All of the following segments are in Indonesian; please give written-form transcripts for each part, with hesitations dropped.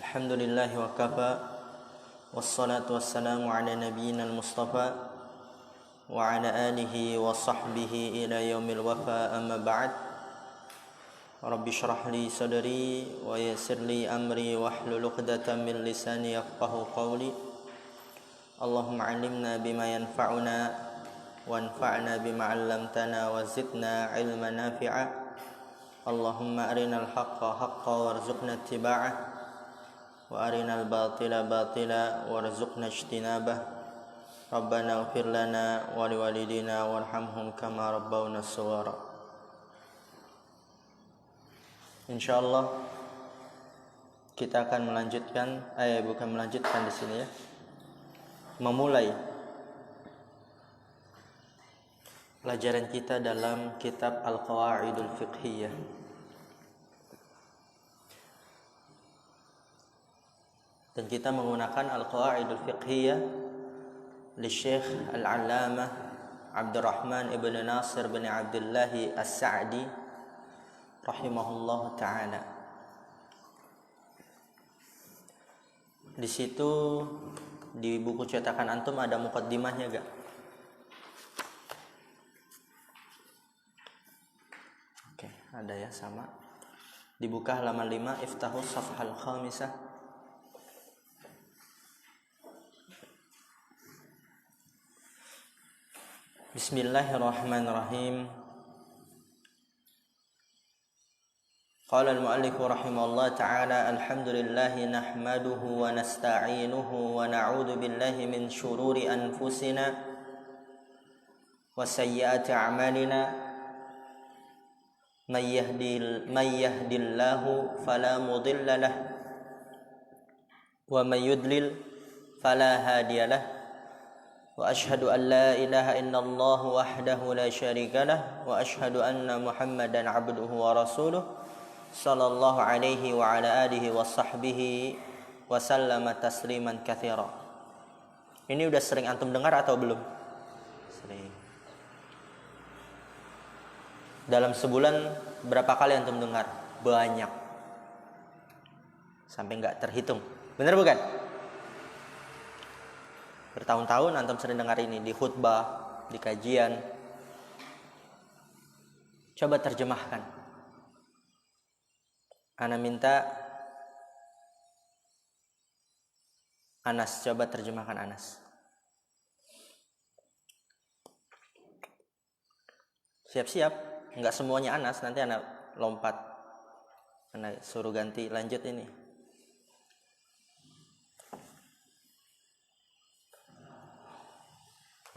Alhamdulillahi wa kafa. Wassalatu wassalamu ala nabiyyina al-mustafa wa ala alihi wa sahbihi ila yaumil wafa, amma ba'd. Rabbi shrah li sadri wa yassir li amri wahlul 'uqdatam min lisani yafqahu qawli. Allahumma 'allimna bima yanfa'una wanfa'na bima 'allamtana wa zidna 'ilman nafi'a. Allahumma arinal haqqa haqqan warzuqna ittiba'ah wa arinal batila batila warzuqna ijtinabah. Rabbana ighfir lana wa liwalidina warhamhum kama rabbawna shaghira. Insyaallah kita akan melanjutkan di sini ya. Memulai pelajaran kita dalam kitab Al-Qawaidul Fiqhiyah. Dan kita menggunakan Al-Qawaidul Fiqhiyah li Syekh Al-Allamah Abdurrahman ibn Nasir bin Abdullah As-Sa'di rahimahullah ta'ala. Di situ di buku cetakan antum ada muqaddimahnya gak? Oke, ada ya, sama. Dibuka halaman 5, iftahus safhal khamisah. Bismillahirrahmanirrahim. Qala al-mu'allif rahimahullah ta'ala, alhamdulillahi nahmaduhu wa nasta'inuhu wa na'udzu billahi min shururi anfusina wa sayyiati a'malina. May yahdihillahu fala mudilla lahu wa may yudlil fala hadiya lahu. Wa ashhadu an la ilaha illallah wahdahu la syarika lah wa ashhadu anna Muhammadan abduhu wa rasuluh sallallahu alaihi wa ala alihi wa sahbihi wa sallama tasliman katsira. Ini udah sering antum dengar atau belum? Sering. Dalam sebulan berapa kali antum dengar? Banyak. Sampai enggak terhitung. Benar bukan? Bertahun-tahun antum sering dengar ini di khutbah, di kajian. Coba terjemahkan. Ana minta Anas, coba terjemahkan Anas. Siap-siap, enggak semuanya Anas, nanti Ana lompat. Ana suruh ganti, lanjut ini.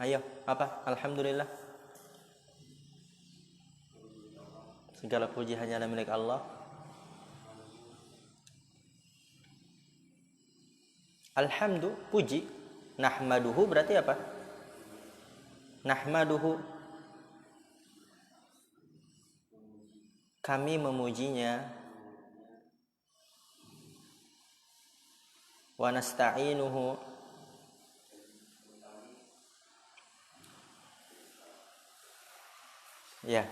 Ayo, apa? Alhamdulillah. Segala puji hanyalah milik Allah. Alhamdu, puji. Nahmaduhu berarti apa? Nahmaduhu, kami memujinya. Wa nasta'inuhu, ya,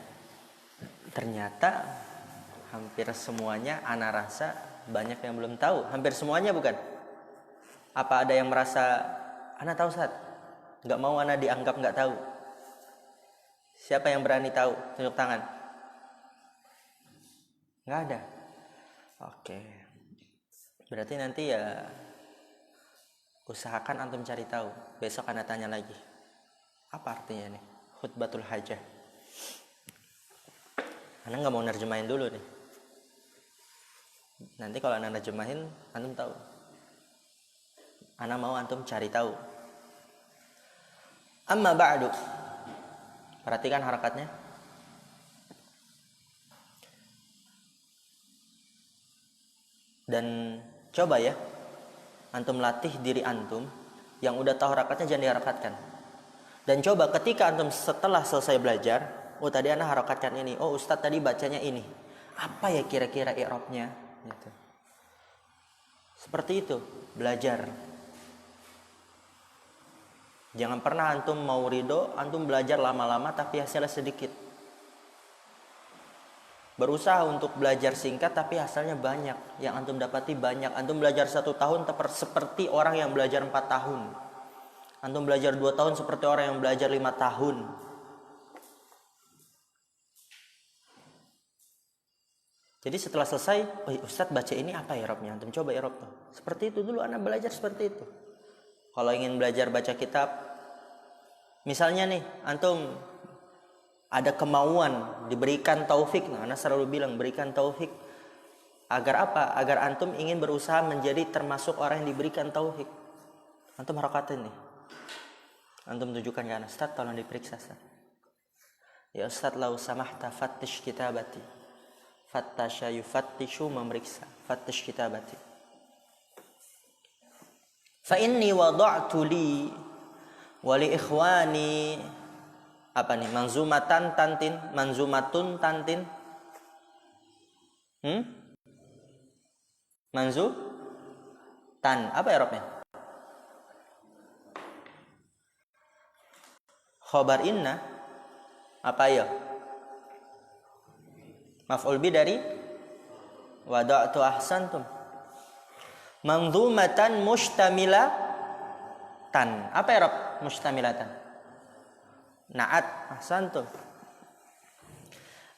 ternyata hampir semuanya ana rasa banyak yang belum tahu. Hampir semuanya bukan? Apa ada yang merasa ana tahu Ustaz? Enggak mau ana dianggap enggak tahu. Siapa yang berani tahu? Tunjuk tangan. Enggak ada. Oke. Berarti nanti ya usahakan antum cari tahu. Besok ana tanya lagi. Apa artinya nih? Khutbatul hajah. Ana nggak mau nerjemahin dulu nih. Nanti kalau ana nerjemahin, antum tahu. Ana mau antum cari tahu. Amma ba'du. Perhatikan harakatnya. Dan coba ya, antum latih diri antum yang udah tahu harakatnya, jangan diharakatkan. Dan coba ketika antum setelah selesai belajar, oh tadi ana harakatkan ini, oh ustadz tadi bacanya ini, apa ya kira-kira i'rabnya gitu. Seperti itu belajar. Jangan pernah antum mau ridho, antum belajar lama-lama tapi hasilnya sedikit. Berusaha untuk belajar singkat tapi hasilnya banyak. Yang antum dapati banyak. Antum belajar 1 tahun seperti orang yang belajar 4 tahun. Antum belajar 2 tahun seperti orang yang belajar 5 tahun. Jadi setelah selesai, Ustadz baca ini apa i'rabnya? Antum coba i'rab tuh. Seperti itu dulu anak belajar seperti itu. Kalau ingin belajar baca kitab, misalnya nih, antum ada kemauan diberikan taufik. Nah, anak selalu bilang berikan taufik. Agar apa? Agar antum ingin berusaha menjadi termasuk orang yang diberikan taufik. Antum harakatin nih. Antum tunjukkan ke anak, Ustadz tolong diperiksa, Ustadz. Ya Ustadz, lau samahta fattish kitabati. Fattasha yufattishu, memeriksa. Fattish kitabati. Fa inni wada'tu li wa li ikhwani apa nih? Manzumatun tantin. Tan. Apa i'rabnya? Khabar inna. Apa ya? Maf'ul bi dari wada'tu, ahsantum. Manzumatan mustamilatan. Apa i'rab mustamilatan? Na'at, ahsantum.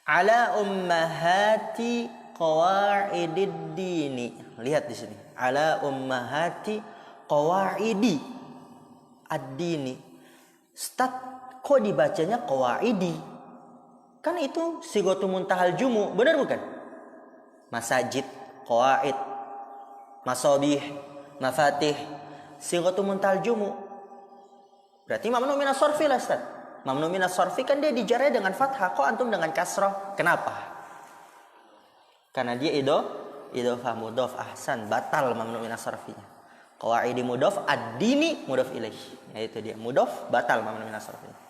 Ala ummahati qawaidid dini. Lihat di sini. Ala ummahati qawaidi ad-dini. Ustaz, kok dibacanya qawaidi? Kan itu sigatu muntahal jumu, benar bukan? Masajid, qawaid, masabih, mafatih, sigatu muntahal jumu. Berarti mamnu minas sarfi lah, Ustaz. Mamnu minas sarfi kan dia dijarnya dengan fathah, kok antum dengan kasrah? Kenapa? Karena dia idhofah mudhaf, ahsan, batal mamnu minas sarfinya. Qawaidi mudhaf, ad-dini mudhaf ilaih. Ya itu dia, mudhaf batal mamnu minas sarfinya.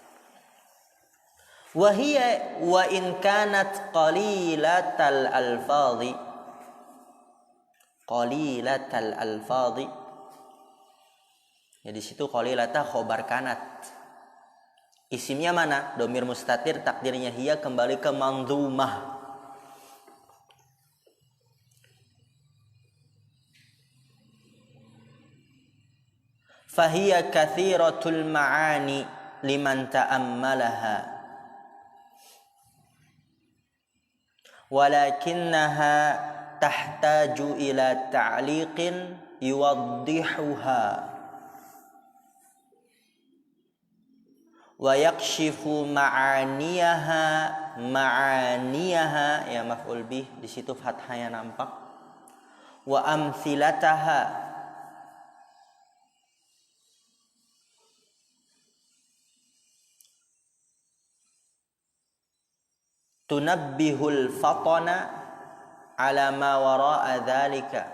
Wahia wa in kanat qalilatal alfadhi. Ya di situ qalilata khobar kanat. Isimnya mana? Domir mustatir, takdirnya hiya, kembali ke manzumah. Fahiya kathiratul ma'ani liman ta'ammalaha. Walakinnaha tahtaju ila ta'liqin yuwaddihuha wa yakshifu ma'aniyaha ya maf'ul bih, di situ fathahnya nampak. Wa amthilataha tunabbihul fatana ala ma wara'a dzalika,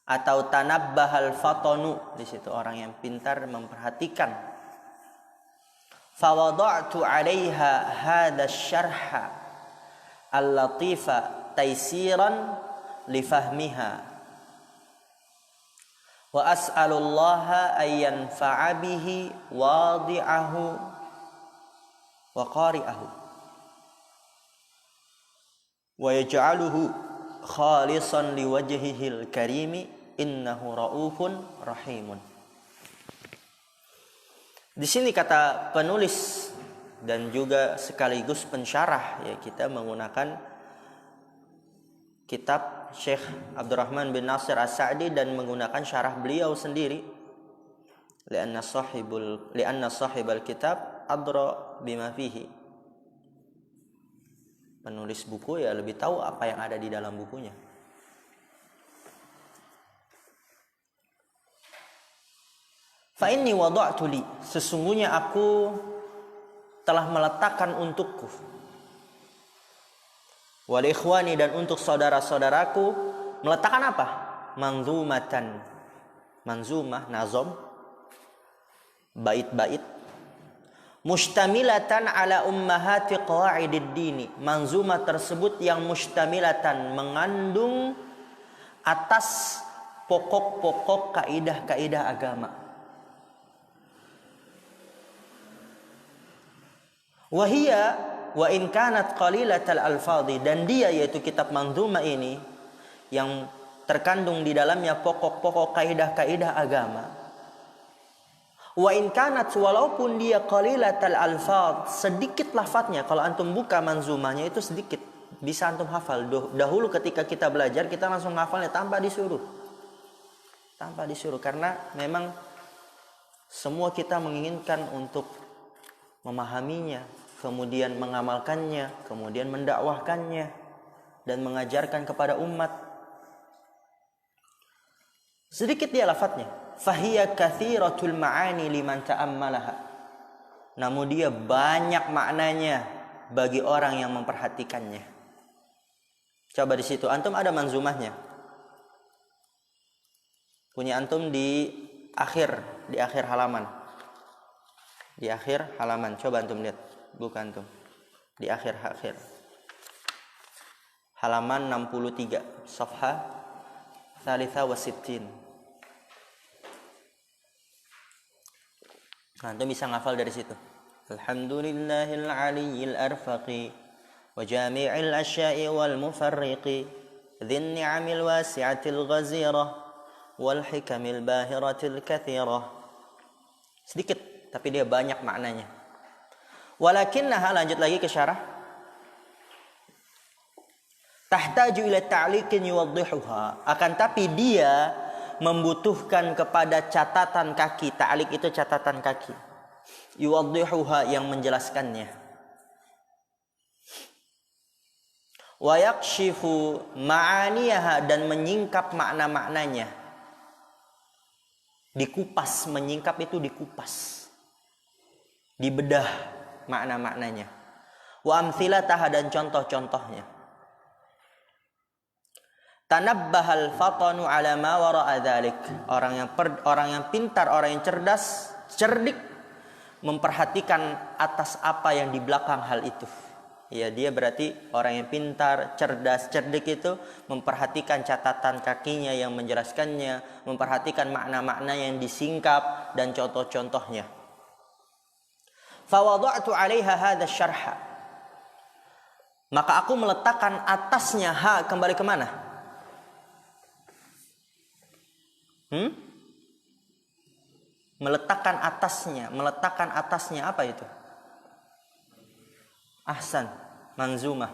atau tanabbahal fatanu, di situ orang yang pintar memperhatikan. Fa wada'tu 'alaiha hadha asy-syarha al-latifa taysiran li fahmiha wa as'alullaha ay yanfa'a bihi wadi'ahu wa qari'ahu wa yaj'aluhu khalisan liwajhihil karimi innahu raufun rahimun. Di sini kata penulis dan juga sekaligus pensyarah, ya kita menggunakan kitab Syekh Abdurrahman bin Nasir As-Sa'di dan menggunakan syarah beliau sendiri. Lianna sahibal kitab adra bima fihi. Penulis buku ya lebih tahu apa yang ada di dalam bukunya. Fa inni wada'tu li, sesungguhnya aku telah meletakkan untukku, wal ikhwani, dan untuk saudara-saudaraku, meletakkan apa? Manzumatan, manzumah, nazom, bait-bait, mustamilatan ala ummahati qawaidid dini. Manzumah tersebut yang mustamilatan, mengandung atas pokok-pokok kaidah-kaidah agama. Wahia, wa in kanat qalilatal alfadhi, dan dia yaitu kitab manzumah ini yang terkandung di dalamnya pokok-pokok kaidah-kaidah agama. Wa in kanat, walaupun dia qalilatal alfadh, sedikit lafadznya. Kalau antum buka manzumahnya itu sedikit, bisa antum hafal. Dahulu ketika kita belajar kita langsung hafalnya tanpa disuruh. Karena memang semua kita menginginkan untuk memahaminya, kemudian mengamalkannya, kemudian mendakwahkannya dan mengajarkan kepada umat. Sedikit dia lafadznya. Fahiya katsiratul ma'ani liman ta'ammalaha. Namun dia banyak maknanya bagi orang yang memperhatikannya. Coba di situ antum ada manzumahnya. Punya antum di akhir halaman. Di akhir halaman, coba antum lihat. Bukan antum. Di akhir. Halaman 63, safha Thalitha wa Sittin. Nah, antum bisa ngafal dari situ. Alhamdulillahil aliyyil arfaqi wa jami'il asya'i wal mufarriqi dzin ni'amil wasi'atil ghazirah wal hikamil bahiratil katsirah. Sedikit, tapi dia banyak maknanya. Walakinnaha, lanjut lagi ke syarah, tahtaju ila ta'liqin yuwaddihuha, akan tapi dia membutuhkan kepada catatan kaki. Ta'liq itu catatan kaki. Yuwaddihuha, yang menjelaskannya. Wa yakshifu ma'aniyaha, dan menyingkap makna-maknanya. Dikupas, menyingkap itu dikupas, dibedah makna-maknanya. Wa amthilataha, dan contoh-contohnya. Tanabbahal fatanu ala ma wara'a dzalik. Orang yang pintar, orang yang cerdik memperhatikan atas apa yang di belakang hal itu. Ya, dia berarti orang yang pintar, cerdik itu memperhatikan catatan kakinya yang menjelaskannya, memperhatikan makna-makna yang disingkap dan contoh-contohnya. Fa wada'tu 'alaiha hadha syarha. Maka aku meletakkan atasnya, kembali ke mana? Meletakkan atasnya apa itu? Ahsan, manzumah.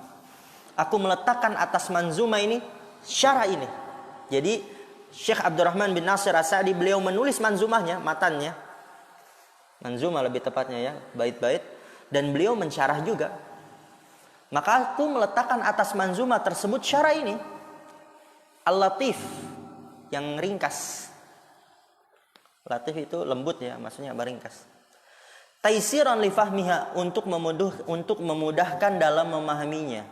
Aku meletakkan atas manzumah ini syarah ini. Jadi Syekh Abdurrahman bin Nasir As-Sa'di, beliau menulis manzumahnya, matannya. Manzumah lebih tepatnya ya, bait-bait, dan beliau mensyarah juga. Maka aku meletakkan atas manzumah tersebut syarah ini. Al-Latif, yang ringkas. Latif itu lembut ya, maksudnya beringkas. Taisiran li fahmiha, untuk memudahkan dalam memahaminya.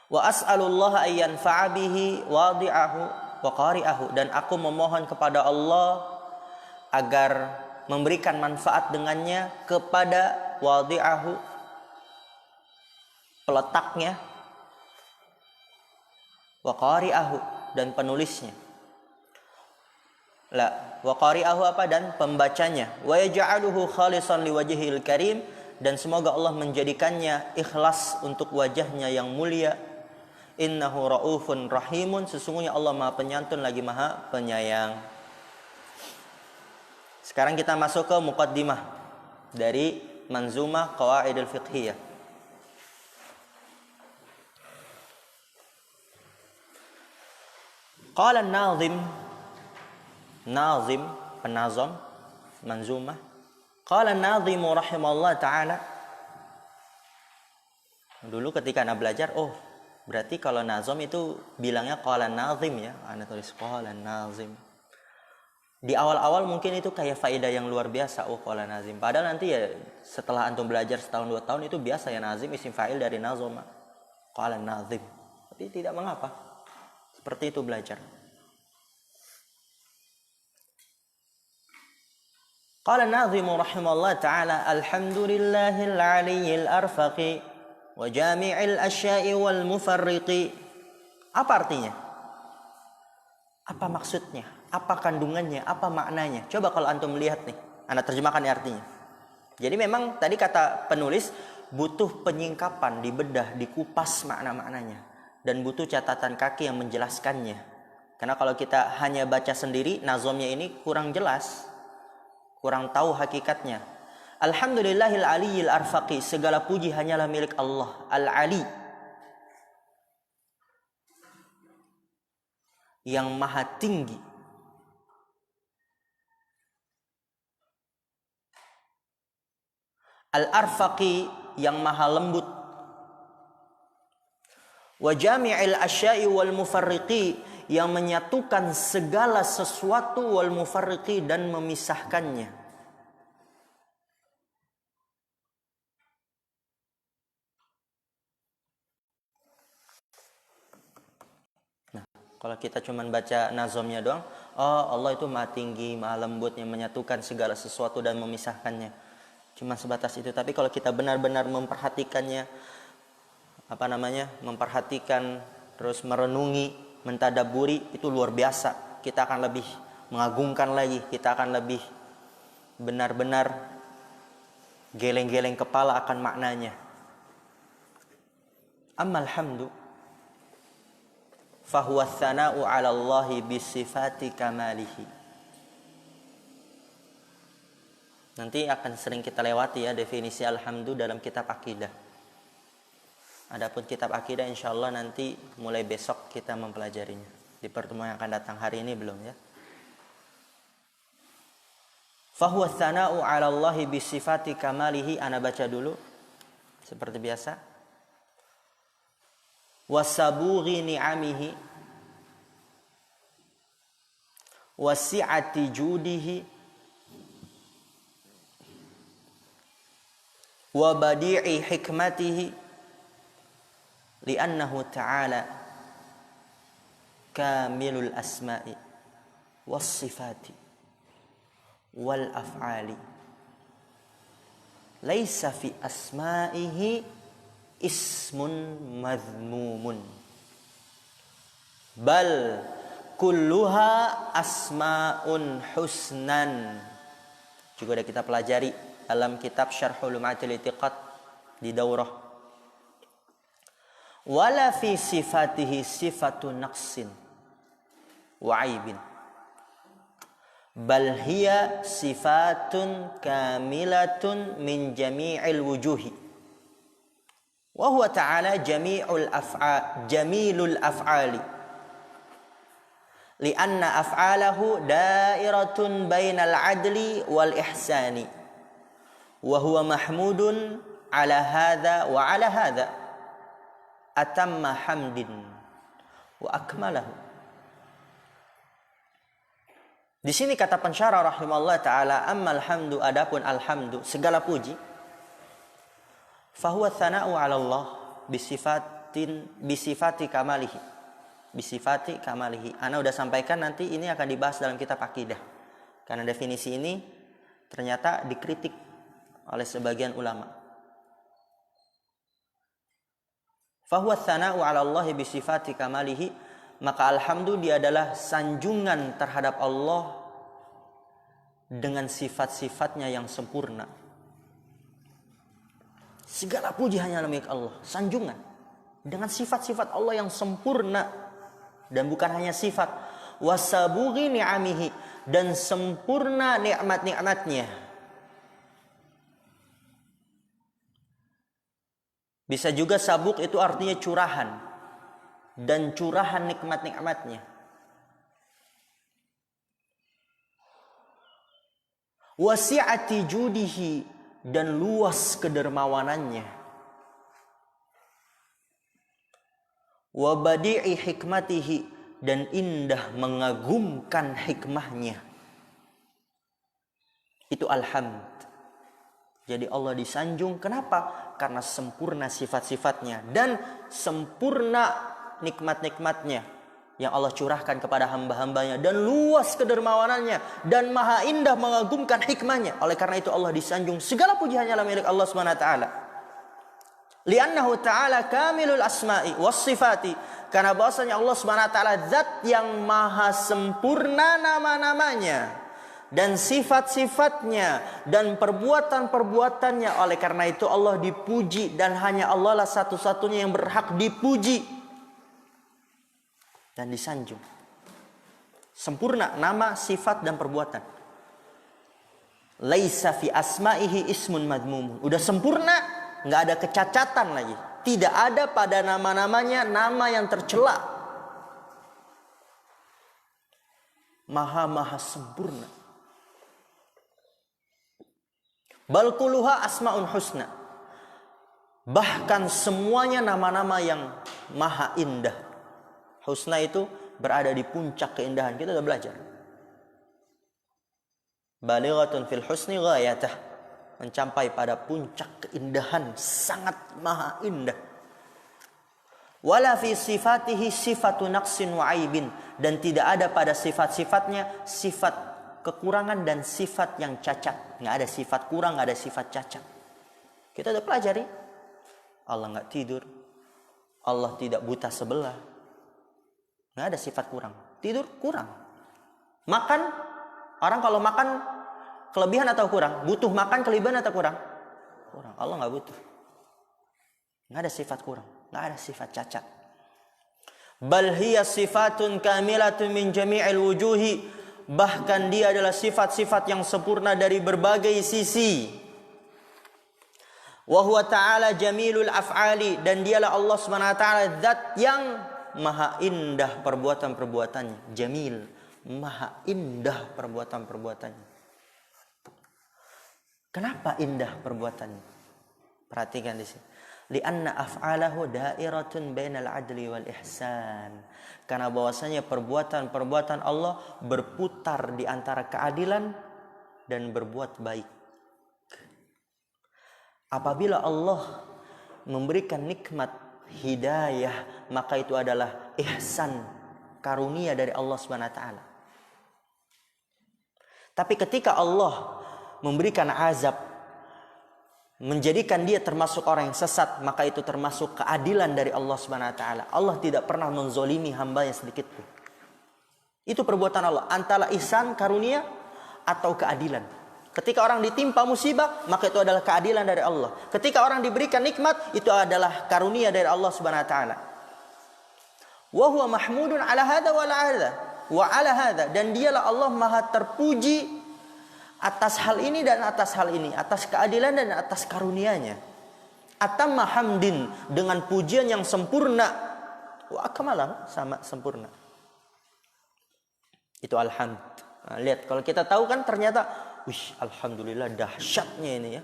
Wa as'alullah ayyan fa'a bihi wadi'ahu wa qari'ahu, dan aku memohon kepada Allah agar memberikan manfaat dengannya kepada wadi'ahu, peletaknya, wa qari'ahu, dan penulisnya. Wa qari'ahu apa, dan pembacanya. Wa yaj'aluhu khalisan liwajhil karim, dan semoga Allah menjadikannya ikhlas untuk wajahnya yang mulia. Innahu raufun rahimun, sesungguhnya Allah Maha Penyantun lagi Maha Penyayang. Sekarang kita masuk ke muqaddimah dari Manzumah Qawaidul Fiqhiyah. Qala Nazim, penazam manzumah. Qala an-nazim rahimallahu ta'ala. Dulu ketika ana belajar, berarti kalau nazam itu bilangnya qala nazim ya. Ana tulis qala nazim. Di awal-awal mungkin itu kayak faedah yang luar biasa, qala nazim. Padahal nanti ya setelah antum belajar setahun 2 tahun itu biasa ya, nazim isim fa'il dari nazama. Qala nazim. Tapi tidak mengapa. Seperti itu belajar. Qala an-nazimu rahimallahu ta'ala alhamdulillahil aliyyil arfaqi wa jami'il asya'i wal mufarriqi. Apa artinya? Apa maksudnya? Apa kandungannya? Apa maknanya? Coba kalau antum lihat nih, ana terjemahkan artinya. Jadi memang tadi kata penulis butuh penyingkapan, dibedah, dikupas makna-maknanya, dan butuh catatan kaki yang menjelaskannya. Karena kalau kita hanya baca sendiri, nazomnya ini kurang jelas, kurang tahu hakikatnya. Alhamdulillahil aliyil arfaqi, segala puji hanyalah milik Allah Al-Ali, yang maha tinggi. Al-arfaqi, yang maha lembut. Wa jami'il asya'i wal mufarriqi, yang menyatukan segala sesuatu, wal mufarriqi, dan memisahkannya. Nah, kalau kita cuma baca nazomnya doang, oh Allah itu maha tinggi, maha lembut, yang menyatukan segala sesuatu dan memisahkannya. Cuma sebatas itu. Tapi kalau kita benar-benar memperhatikannya, memperhatikan, terus merenungi, mentadaburi, itu luar biasa. Kita akan lebih mengagungkan lagi, kita akan lebih benar-benar geleng-geleng kepala akan maknanya. Ammal hamdu fahuwa tsana'u 'ala Allahi bisifati kamalihi. Nanti akan sering kita lewati ya definisi alhamdu dalam kitab akidah. Adapun kitab akidah insyaallah nanti mulai besok kita mempelajarinya. Di pertemuan yang akan datang, hari ini belum ya. Fahuwa tsana'u 'ala Allahi bisifati kamalihi, ana baca dulu seperti biasa. Wasabughi ni'amihi wasi'ati judihi wa badi'i hikmatihi, li'annahu ta'ala kamilul asma'i was sifati wal af'ali, laisa fi asma'ihi ismun madhmumun, bal kulluha asma'un husnan. Juga sudah kita pelajari dalam kitab Syarhul Lumatil I'tiqad di daurah. Wala fi sifatihi sifatu naqsin wa aibin, bal hiya sifatun kamilatun min jami'il wujuhi, wa huwa ta'ala jamilul af'ali, li'anna af'alahu da'iratun bainal adli wal ihsani, wa huwa mahmudun ala hadza wa ala hadza atamma hamdin wa akmalahu. Di sini kata pensyarah rahimahullah taala, ammal hamdu, adapun alhamdu, segala puji, fahuwa tsana'u 'ala Allah bisifati kamalihi, bisifati kamalihi. Ana udah sampaikan, nanti ini akan dibahas dalam kitab akidah. Karena definisi ini ternyata dikritik oleh sebagian ulama. Fahuwa tsana'u 'ala Allah bisifati kamalihi, maka alhamdu dia adalah sanjungan terhadap Allah dengan sifat-sifatnya yang sempurna. Segala puji hanya milik Allah, sanjungan dengan sifat-sifat Allah yang sempurna, dan bukan hanya sifat, wasabughi ni'amihi, dan sempurna nikmat-nikmatnya. Bisa juga sabuk itu artinya curahan, dan curahan nikmat-nikmatnya. Wasi'ati judihi, dan luas kedermawanannya. Wa badi'i hikmatihi, dan indah mengagumkan hikmahnya. Itu alhamd. Jadi Allah disanjung, kenapa? Karena sempurna sifat-sifatnya dan sempurna nikmat-nikmatnya yang Allah curahkan kepada hamba-hambanya, dan luas kedermawanannya, dan maha indah mengagumkan hikmahnya. Oleh karena itu Allah disanjung. Segala puji hanyalah milik Allah SWT. Li'annahu ta'ala kamilul asma'i was sifati, karena bahwasanya Allah SWT zat yang maha sempurna nama-namanya, dan sifat-sifatnya dan perbuatan-perbuatannya. Oleh karena itu Allah dipuji dan hanya Allah lah satu-satunya yang berhak dipuji dan disanjung. Sempurna nama, sifat dan perbuatan. Laisa fi asma'ihi ismun madmum. Udah sempurna, nggak ada kecacatan lagi. Tidak ada pada nama-namanya nama yang tercela. Maha sempurna. Bal kulluha asmaun husna. Bahkan semuanya nama-nama yang maha indah. Husna itu berada di puncak keindahan. Kita sudah belajar. Balighatun fil husni ghayatah. Mencapai pada puncak keindahan, sangat maha indah. Wala fi sifatihi sifatu naqsin wa aibin, dan tidak ada pada sifat-sifatnya sifat kekurangan dan sifat yang cacat. Nggak ada sifat kurang, nggak ada sifat cacat. Kita udah pelajari. Allah nggak tidur. Allah tidak buta sebelah. Nggak ada sifat kurang. Tidur kurang. Makan, orang kalau makan kelebihan atau kurang? Butuh makan kelebihan atau kurang? Kurang. Allah nggak butuh. Nggak ada sifat kurang. Nggak ada sifat cacat. Bal hiya sifatun kamilatun min jami'il wujuhi. Bahkan dia adalah sifat-sifat yang sempurna dari berbagai sisi. Wa huwa ta'ala jamilul af'ali, dan dialah Allah Subhanahu wa taala zat yang maha indah perbuatan-perbuatannya. Jamil, maha indah perbuatan-perbuatannya. Kenapa indah perbuatannya? Perhatikan di sini. Lianna af'alahu da'iratun bainal adli wal ihsan. Karena bahwasanya perbuatan-perbuatan Allah berputar di antara keadilan dan berbuat baik. Apabila Allah memberikan nikmat hidayah, maka itu adalah ihsan, karunia dari Allah Subhanahu wa taala. Tapi ketika Allah memberikan azab, menjadikan dia termasuk orang yang sesat, maka itu termasuk keadilan dari Allah Subhanahu wa taala. Allah tidak pernah menzolimi hambanya sedikit pun. Itu perbuatan Allah, antara ihsan, karunia atau keadilan. Ketika orang ditimpa musibah, maka itu adalah keadilan dari Allah. Ketika orang diberikan nikmat, itu adalah karunia dari Allah Subhanahu wa taala. Wa huwa mahmudun ala hadza wa ala hadza, dan dialah Allah maha terpuji atas hal ini dan atas hal ini, atas keadilan dan atas karunia-Nya. Atamma hamdin, dengan pujian yang sempurna. Wa akmalah, sama sempurna. Itu alhamd. Nah, lihat, kalau kita tahu kan ternyata, alhamdulillah dahsyatnya ini ya.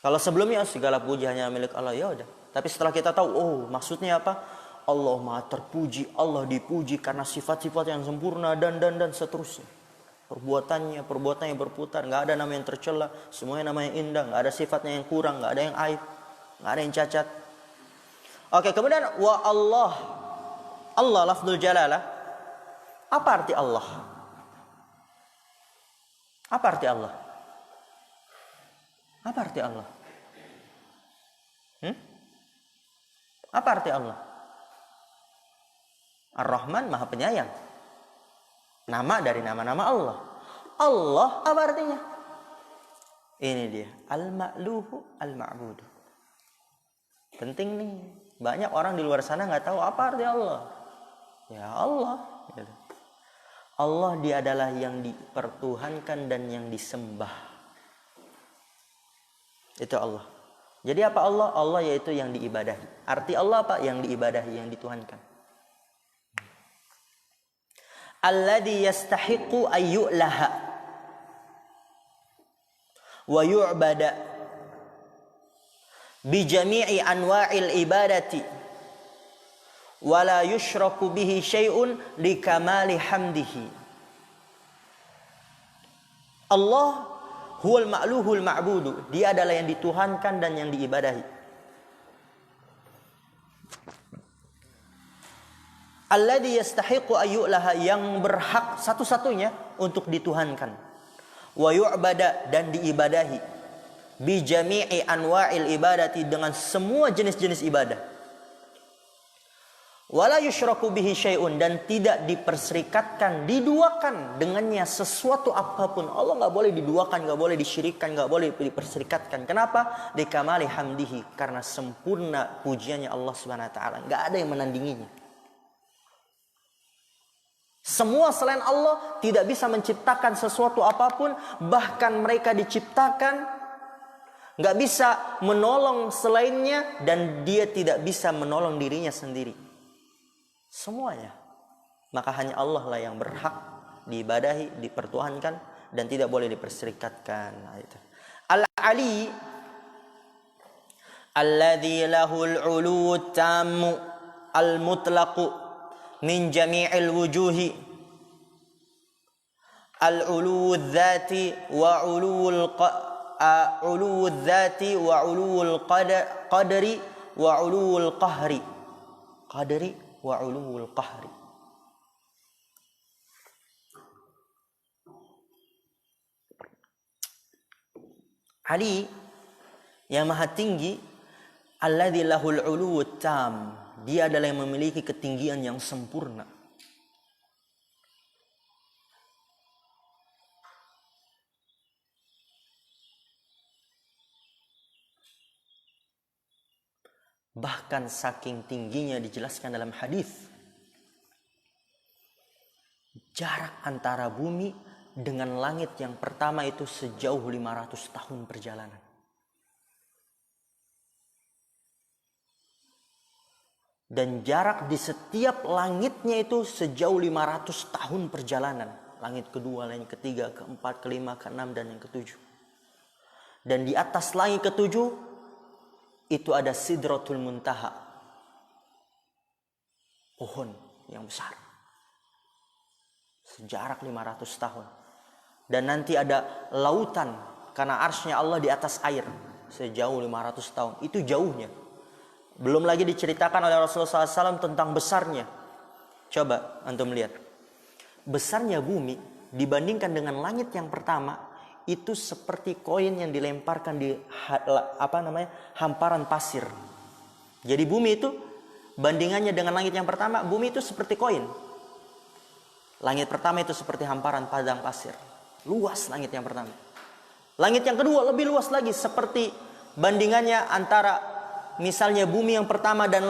Kalau sebelumnya segala puji hanya milik Allah, ya udah. Tapi setelah kita tahu, oh maksudnya apa? Allah maha terpuji, Allah dipuji karena sifat-sifat yang sempurna dan seterusnya. Perbuatannya berputar, nggak ada nama yang tercela, semuanya nama yang indah, nggak ada sifatnya yang kurang, nggak ada yang aib, nggak ada yang cacat. Oke, kemudian wa Allah lafzul jalalah. Apa arti Allah? Apa arti Allah? Apa arti Allah? Apa arti Allah? Ar-Rahman, maha penyayang. Nama dari nama-nama Allah. Allah apa artinya? Ini dia, al-ma'luhu al-ma'budu. Penting nih. Banyak orang di luar sana nggak tahu apa arti Allah. Ya Allah. Allah dia adalah yang dipertuhankan dan yang disembah. Itu Allah. Jadi apa Allah? Allah yaitu yang diibadahi. Arti Allah apa? Yang diibadahi, yang dituhankan. Alladhi yastahiqu ayyu'laha wa yu'bada bi jami'i anwa'il ibadati wa la yushraku bihi syai'un li kamali hamdihi. Allah huwal ma'luhul ma'budu, dia adalah yang dituhankan dan yang diibadahi. Alladhi yastahiqu ayyu'laha, yang berhak satu-satunya untuk dituhankan. Wa yu'bada, dan diibadahi. Bi jami'i anwa'il ibadati, dengan semua jenis-jenis ibadah. Wala yusyraku bihi syai'un, dan tidak diperserikatkan, diduakan dengannya sesuatu apapun. Allah nggak boleh diduakan, nggak boleh disyirikkan, nggak boleh diperserikatkan. Kenapa? Likamali hamdihi, karena sempurna pujiannya Allah Subhanahu wa taala, nggak ada yang menandinginya. Semua selain Allah tidak bisa menciptakan sesuatu apapun, bahkan mereka diciptakan nggak bisa menolong selainnya, dan dia tidak bisa menolong dirinya sendiri. Semuanya. Maka hanya Allah lah yang berhak diibadahi, dipertuhankan, dan tidak boleh diperserikatkan. Al-Ali alladzi lahul ulu tammu al-mutlaqu min jami'il wujuhi al-ulu dzati wa ulul ulu dzati wa ulul qadri wa ulul qahri wa ulul qahri. Ali yang maha tinggi, alladzi lahul ulu tam, dia adalah yang memiliki ketinggian yang sempurna. Bahkan saking tingginya dijelaskan dalam hadis, jarak antara bumi dengan langit yang pertama itu sejauh 500 tahun perjalanan. Dan jarak di setiap langitnya itu sejauh 500 tahun perjalanan. Langit kedua, langit ketiga, keempat, kelima, keenam, dan yang ketujuh. Dan di atas langit ketujuh itu ada Sidratul Muntaha, pohon yang besar, sejarak 500 tahun. Dan nanti ada lautan, karena arsy-Nya Allah di atas air, sejauh 500 tahun. Itu jauhnya. Belum lagi diceritakan oleh Rasulullah SAW tentang besarnya. Coba antum lihat, besarnya bumi dibandingkan dengan langit yang pertama, itu seperti koin yang dilemparkan di hamparan pasir. Jadi bumi itu bandingannya dengan langit yang pertama, bumi itu seperti koin. Langit pertama itu seperti hamparan padang pasir. Luas langit yang pertama. Langit yang kedua lebih luas lagi, seperti bandingannya antara misalnya bumi yang pertama dan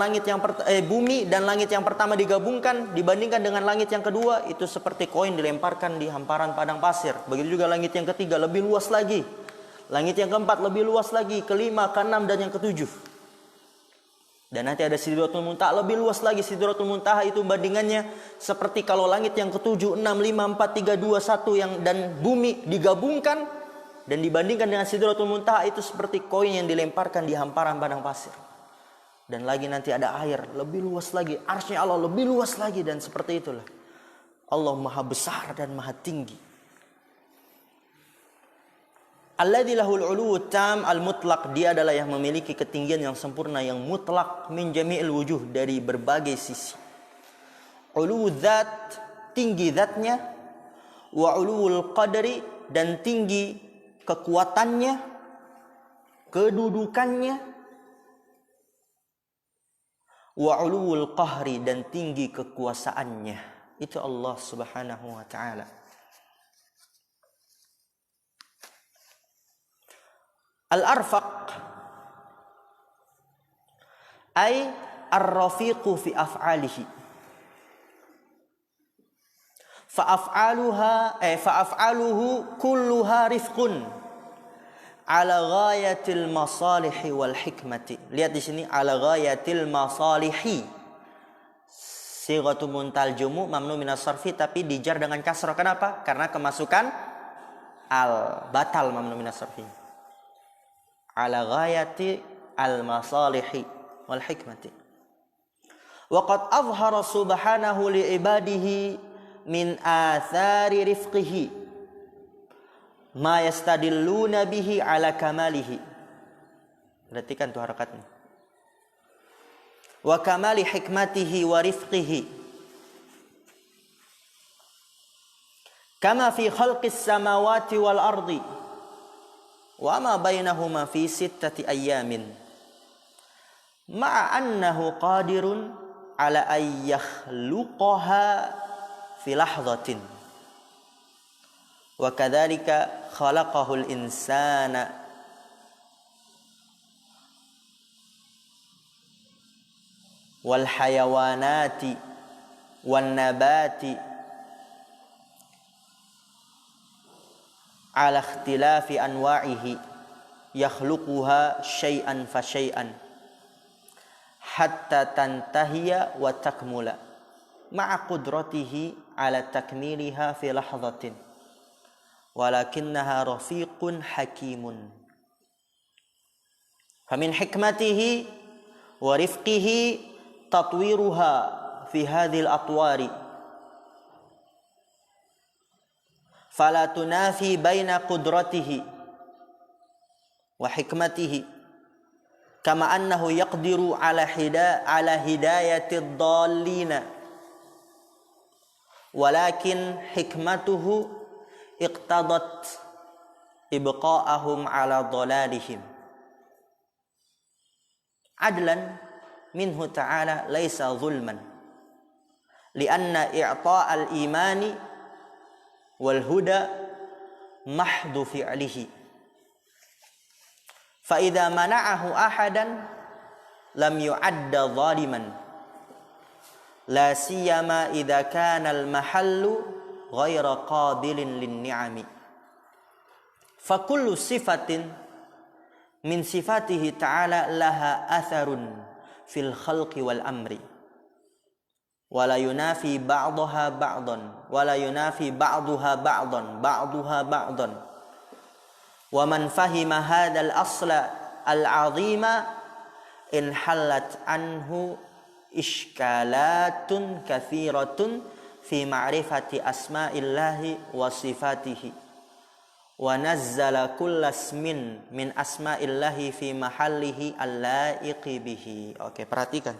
bumi dan langit yang pertama digabungkan dibandingkan dengan langit yang kedua, itu seperti koin dilemparkan di hamparan padang pasir. Begitu juga langit yang ketiga lebih luas lagi. Langit yang keempat lebih luas lagi, kelima, keenam, dan yang ketujuh. Dan nanti ada Sidratul Muntaha lebih luas lagi. Sidratul Muntaha itu bandingannya seperti kalau langit yang ketujuh, 6, 5, 4, 3, 2, 1 dan bumi digabungkan. Dan dibandingkan dengan Sidratul Muntaha itu seperti koin yang dilemparkan di hamparan padang pasir. Dan lagi nanti ada air lebih luas lagi, arsy-Nya Allah lebih luas lagi, dan seperti itulah. Allah maha besar dan maha tinggi. Alladzi lahul ulu tam al-mutlaq, dia adalah yang memiliki ketinggian yang sempurna, yang mutlak, min jami'il wujuh, dari berbagai sisi. Ulu dzat, tinggi zatnya, wa ulul qadri, dan tinggi kekuatannya, kedudukannya, wa ulul qahri, dan tinggi kekuasaannya. Itu Allah Subhanahu wa taala. Al-arfaq ay ar-rafiqu fi af'alihi. Fa'af'aluhu kulluha rifqun ala ghayatil masalihi wal hikmati. Lihat di sini, ala ghayatil masalihi. Sighatul muntal jumu mamnu minas sarfi, tapi dijar dengan kasrah. Kenapa? Karena kemasukan al, batal mamnu minas sarfi. Ala ghayati al masalihi wal hikmati. Wa qad azhara subhanahu li ibadihi min athari rifqihi ma yastadilluna bihi ala kamalihi. Perhatikan tuh harakatnya. Wa kamali hikmatihi wa rifqihi kama fi khalqis samawati wal ardi wa ma bainahuma fi 6 ayamin ma'a annahu qadirun ala ay yakhluqaha fi lahzatin. Wa kadzalika khalaqahul insana wal hayawanati wan nabati ala ikhtilafi anwa'ihi yakhluquha syai'an fa syai'an hatta tantahiya wa takmula ma'a qudratihi ala takmiliha fi lahzatin walakinnaha rafiqun hakimun. Famin hikmatihi wa rifqihi tatwiruha fi hadhil atwari fala tunafi baina qudratihi wa hikmatihi kama annahu yaqdiru ala hidayati ad-dallina walakin hikmatuhu iqtadat ibqa'ahum ala dhalalihim adlan minhu ta'ala laysa zulman lianna i'ta'al imani wal huda mahdu fi'lihi fa idza mana'ahu ahadan lam yu'adda zaliman la siyama idza kana al mahallu ghayra qabilin lin ni'ami fa kullu sifatin min sifatihi ta'ala laha atharun fil khalqi wal amri wala yunafi ba'daha ba'dan wala yunafi ba'daha ba'dan wa man fahima hadzal asla al 'azima in halat anhu iskalatun katsiratun fi ma'rifati asma'illahi wa sifatihi wa nazzala kullasmin min asma'illahi fi mahallihi al-la'iqi bihi. Oke, perhatikan.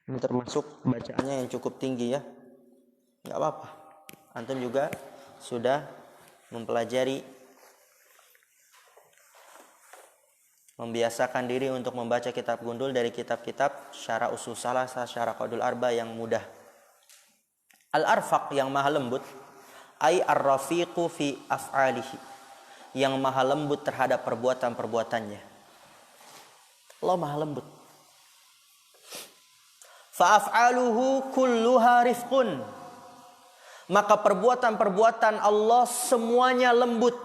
Ini termasuk bacaannya yang cukup tinggi ya. Enggak apa-apa. Antum juga sudah mempelajari, membiasakan diri untuk membaca kitab gundul dari kitab-kitab syarah usul salasah, syarah qaidul arba yang mudah. Al-arfaq yang maha lembut, ay ar-rafiqu fi af'alihi, yang maha lembut terhadap perbuatan-perbuatannya. Allah maha lembut. Fa af'aluhu kulluha rifqun, maka perbuatan-perbuatan Allah semuanya lembut.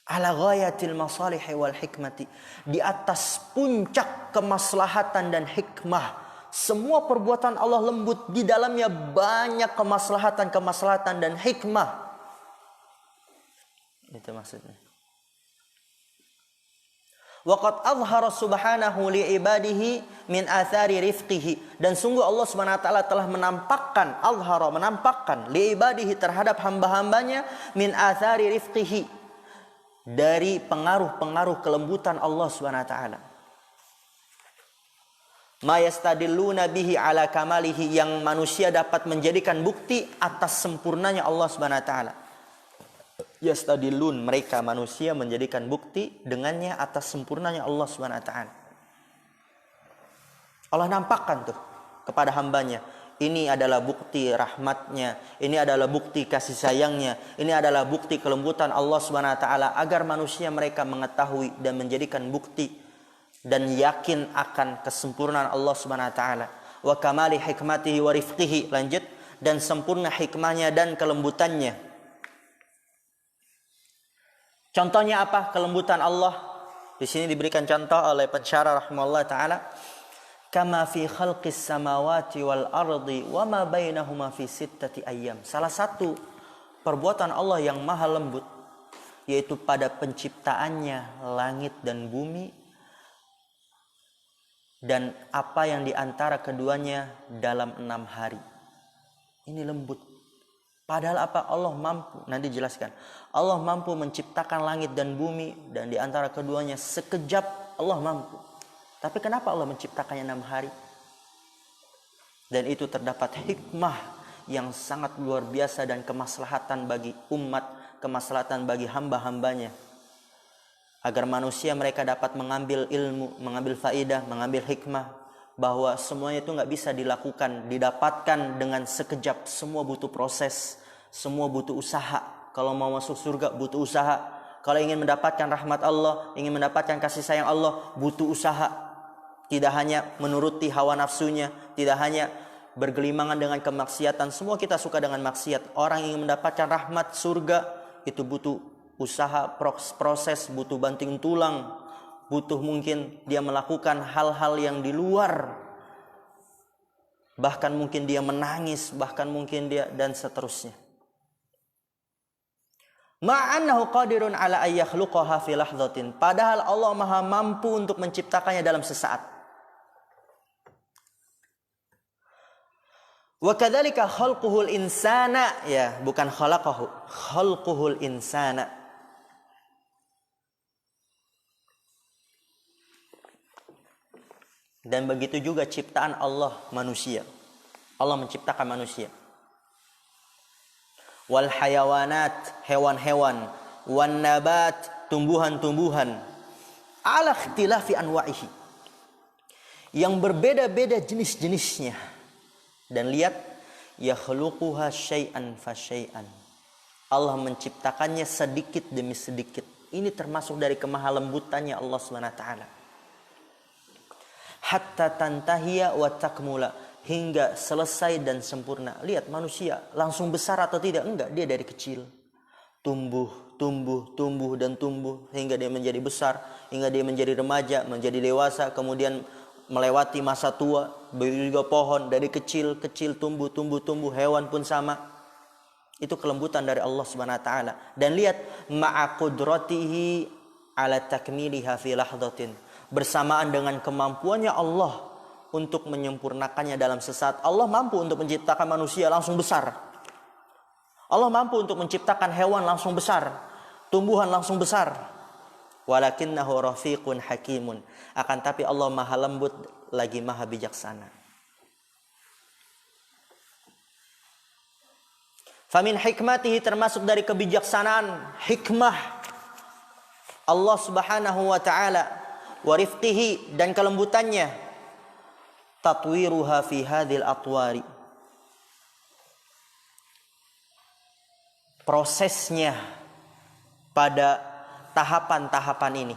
Ala ghayatil masalihi wal hikmati, di atas puncak kemaslahatan dan hikmah. Semua perbuatan Allah lembut, di dalamnya banyak kemaslahatan dan hikmah. Itu maksudnya. Waqad azhara subhanahu li ibadihi min athari rifqihi, dan sungguh Allah Subhanahu wa taala telah menampakkan li ibadihi terhadap hamba-hambanya min athari rifqihi, dari pengaruh-pengaruh kelembutan Allah Subhanahu wa taala. Ma yastadilluna bihi ala kamalihi, yang manusia dapat menjadikan bukti atas sempurnanya Allah Subhanahu wa taala. Yastadillun, mereka manusia menjadikan bukti dengannya atas sempurnanya Allah Subhanahu wa taala. Allah nampakkan tuh kepada hambanya, ini adalah bukti rahmatnya, ini adalah bukti kasih sayangnya, ini adalah bukti kelembutan Allah Subhanahu wa taala, agar manusia mereka mengetahui dan menjadikan bukti dan yakin akan kesempurnaan Allah Subhanahu wa taala. Wa kamali hikmatihi wa rifqihi, lanjut, dan sempurna hikmahnya dan kelembutannya. Contohnya apa kelembutan Allah? Di sini diberikan contoh oleh pensyarah rahimahullah taala, kama fi khalqis samawati wal ardi wa ma bainahuma fi sittati ayyam. Salah satu perbuatan Allah yang maha lembut yaitu pada penciptaannya langit dan bumi dan apa yang diantara keduanya dalam 6 hari. Ini lembut. Padahal apa? Allah mampu, nanti jelaskan. Allah mampu menciptakan langit dan bumi dan diantara keduanya sekejap Allah mampu. Tapi kenapa Allah menciptakannya 6 hari? Dan itu terdapat hikmah yang sangat luar biasa dan kemaslahatan bagi umat, kemaslahatan bagi hamba-hambanya. Agar manusia mereka dapat mengambil ilmu, mengambil faidah, mengambil hikmah bahwa semuanya itu nggak bisa dilakukan, didapatkan dengan sekejap. Semua butuh proses, semua butuh usaha. Kalau mau masuk surga butuh usaha. Kalau ingin mendapatkan rahmat Allah, ingin mendapatkan kasih sayang Allah, butuh usaha. Tidak hanya menuruti hawa nafsunya, tidak hanya bergelimangan dengan kemaksiatan. Semua kita suka dengan maksiat. Orang ingin mendapatkan rahmat surga itu butuh usaha, proses, butuh banting tulang, butuh mungkin dia melakukan hal-hal yang di luar, bahkan mungkin dia menangis, bahkan mungkin dia, dan seterusnya. Ma'annahu qadirun ala ayyakhluqaha fi lahdhatin, padahal Allah Maha mampu untuk menciptakannya dalam sesaat. Wa kadzalika khalquhul insana, ya, bukan khalaqahu, khalquhul insana. Dan begitu juga ciptaan Allah manusia. Allah menciptakan manusia. Wal hayawanat, hewan-hewan, wan nabat, tumbuhan-tumbuhan, ala ikhtilafi anwa'ihi, yang berbeda-beda jenis-jenisnya. Dan lihat, yakhluquha syai'an fa syai'an. Allah menciptakannya sedikit demi sedikit. Ini termasuk dari kemahalembutannya Allah Subhanahu wa taala. Hatta tantahiya wa takmula, hingga selesai dan sempurna. Lihat manusia langsung besar atau tidak? Enggak, dia dari kecil tumbuh dan tumbuh hingga dia menjadi besar, hingga dia menjadi remaja, menjadi dewasa, kemudian melewati masa tua. Begitu juga pohon, dari kecil tumbuh, hewan pun sama. Itu kelembutan dari Allah Subhanahu wa taala. Dan lihat, ma'a qudratihi ala takmiliha fi lahdhatin, bersamaan dengan kemampuannya Allah untuk menyempurnakannya dalam sesaat. Allah mampu untuk menciptakan manusia langsung besar. Allah mampu untuk menciptakan hewan langsung besar, tumbuhan langsung besar. Walakinnahu rafiqun hakimun, akan tapi Allah Maha lembut lagi Maha bijaksana. Famin hikmatihi, termasuk dari kebijaksanaan, hikmah Allah Subhanahu wa taala, wa rifqihi, dan kelembutannya, tatwiruha fi hadhil atwari, prosesnya pada tahapan-tahapan ini.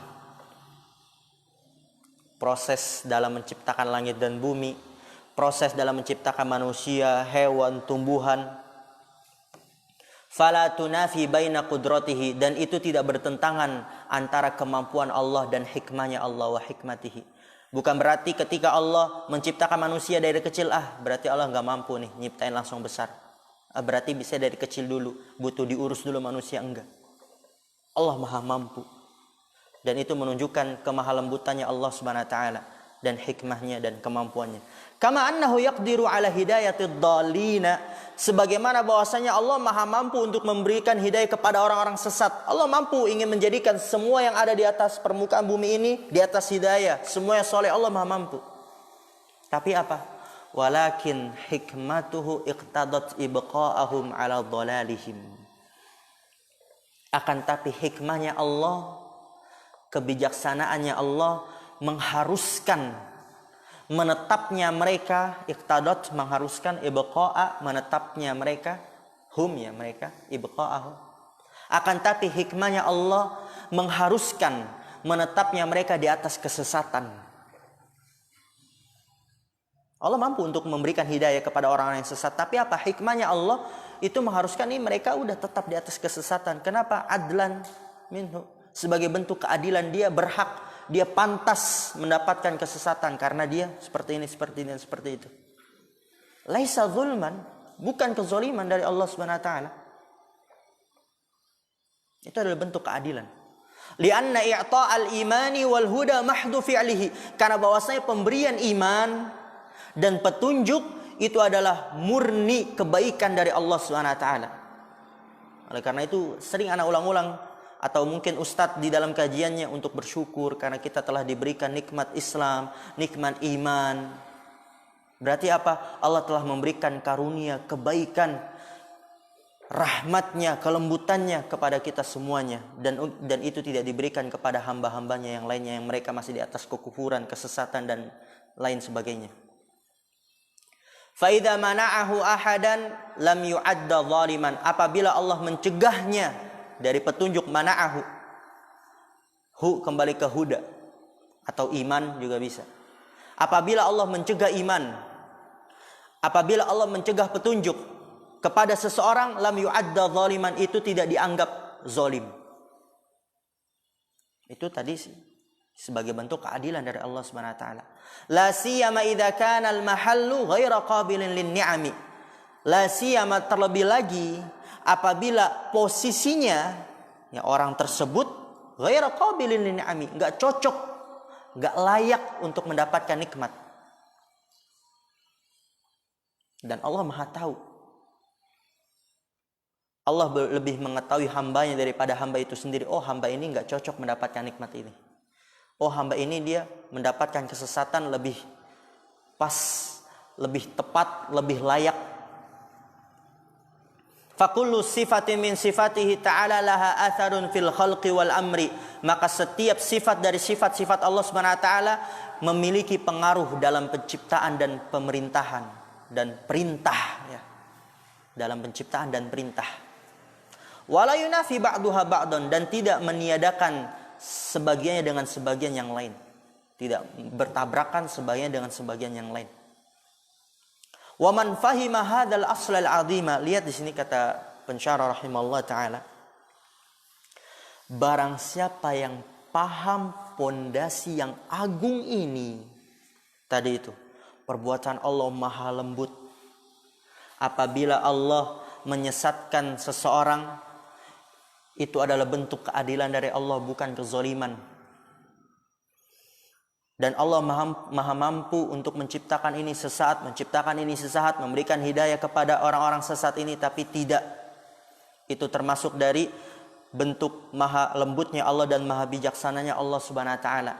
Proses dalam menciptakan langit dan bumi, proses dalam menciptakan manusia, hewan, tumbuhan. Fala tunafi baina qudratihi, dan itu tidak bertentangan antara kemampuan Allah dan hikmahnya Allah, wa hikmatihi. Bukan berarti ketika Allah menciptakan manusia dari kecil, berarti Allah nggak mampu nih nyiptain langsung besar. Berarti bisa dari kecil dulu, butuh diurus dulu manusia. Enggak. Allah Maha mampu. Dan itu menunjukkan kemahalembutannya Allah Subhanahu wa taala dan hikmahnya dan kemampuannya. Kama annahu yaqdiru ala hidayatid dhalina, sebagaimana bahwasanya Allah Maha mampu untuk memberikan hidayah kepada orang-orang sesat. Allah mampu ingin menjadikan semua yang ada di atas permukaan bumi ini di atas hidayah, semua yang soleh. Allah Maha mampu. Tapi apa? Walakin hikmatuhu iqtadat ibqa'ahum ala dhalalihim. Akan tapi hikmahnya Allah, kebijaksanaannya Allah mengharuskan menetapnya mereka, iqtadat mengharuskan, ibqa'a menetapnya mereka, hum ya mereka, ibqa'ahum. Akan tapi hikmahnya Allah mengharuskan menetapnya mereka di atas kesesatan. Allah mampu untuk memberikan hidayah kepada orang-orang yang sesat, tapi apa hikmahnya Allah itu mengharuskan ini mereka udah tetap di atas kesesatan. Kenapa? Adlan minhu, sebagai bentuk keadilan, dia berhak, dia pantas mendapatkan kesesatan karena dia seperti ini, seperti itu. Laisa zulman, bukan kezaliman dari Allah Subhanahu wa taala. Itu adalah bentuk keadilan. Lianna i'ta'al imani wal huda mahdu fi'lihi, karena bahwasanya pemberian iman dan petunjuk itu adalah murni kebaikan dari Allah Subhanahu wa taala. Oleh karena itu sering anak ulang-ulang, atau mungkin ustadz di dalam kajiannya, untuk bersyukur karena kita telah diberikan nikmat Islam, nikmat iman. Berarti apa? Allah telah memberikan karunia, kebaikan, rahmatnya, kelembutannya kepada kita semuanya. Dan itu tidak diberikan kepada hamba-hambanya yang lainnya, yang mereka masih di atas kekufuran, kesesatan, dan lain sebagainya. Fa idza mana'ahu ahadan lam yu'adda zaliman. Apabila Allah mencegahnya dari petunjuk, mana'ahu. Kembali ke huda atau iman juga bisa. Apabila Allah mencegah iman, apabila Allah mencegah petunjuk kepada seseorang, lam yu'adda zaliman, itu tidak dianggap zalim. Itu tadi sebagai bentuk keadilan dari Allah Subhanahu wa taala. La siyama idza kana al-mahallu ghaira qabilin lin-ni'ami. La siyama, terlebih lagi apabila posisinya ya orang tersebut ghaira qabilin lin-ni'ami, enggak cocok, enggak layak untuk mendapatkan nikmat. Dan Allah Maha tahu. Allah lebih mengetahui hambanya daripada hamba itu sendiri. Oh, hamba ini enggak cocok mendapatkan nikmat ini. Oh, hamba ini dia mendapatkan kesesatan lebih pas, lebih tepat, lebih layak. Fakullu sifatin min sifatihi ta'ala laha atharun fil khalqi wal amri. Maka setiap sifat dari sifat-sifat Allah Subhanahu wa taala memiliki pengaruh dalam penciptaan dan pemerintahan dan perintah ya. Dalam penciptaan dan perintah. Wala yunafi ba'duha ba'dan, dan tidak meniadakan sebagiannya dengan sebagian yang lain, tidak bertabrakan sebagian dengan sebagian yang lain. Wa man fahima hadzal asl al-'azima, lihat di sini kata pensyarah rahimahullah taala, barang siapa yang paham pondasi yang agung ini, tadi itu perbuatan Allah maha lembut. Apabila Allah menyesatkan seseorang, itu adalah bentuk keadilan dari Allah, bukan kezaliman. Dan Allah maha mampu untuk menciptakan ini sesaat, menciptakan ini sesaat, memberikan hidayah kepada orang-orang sesat ini, tapi tidak. Itu termasuk dari bentuk maha lembutnya Allah dan maha bijaksananya Allah Subhanahu wa taala.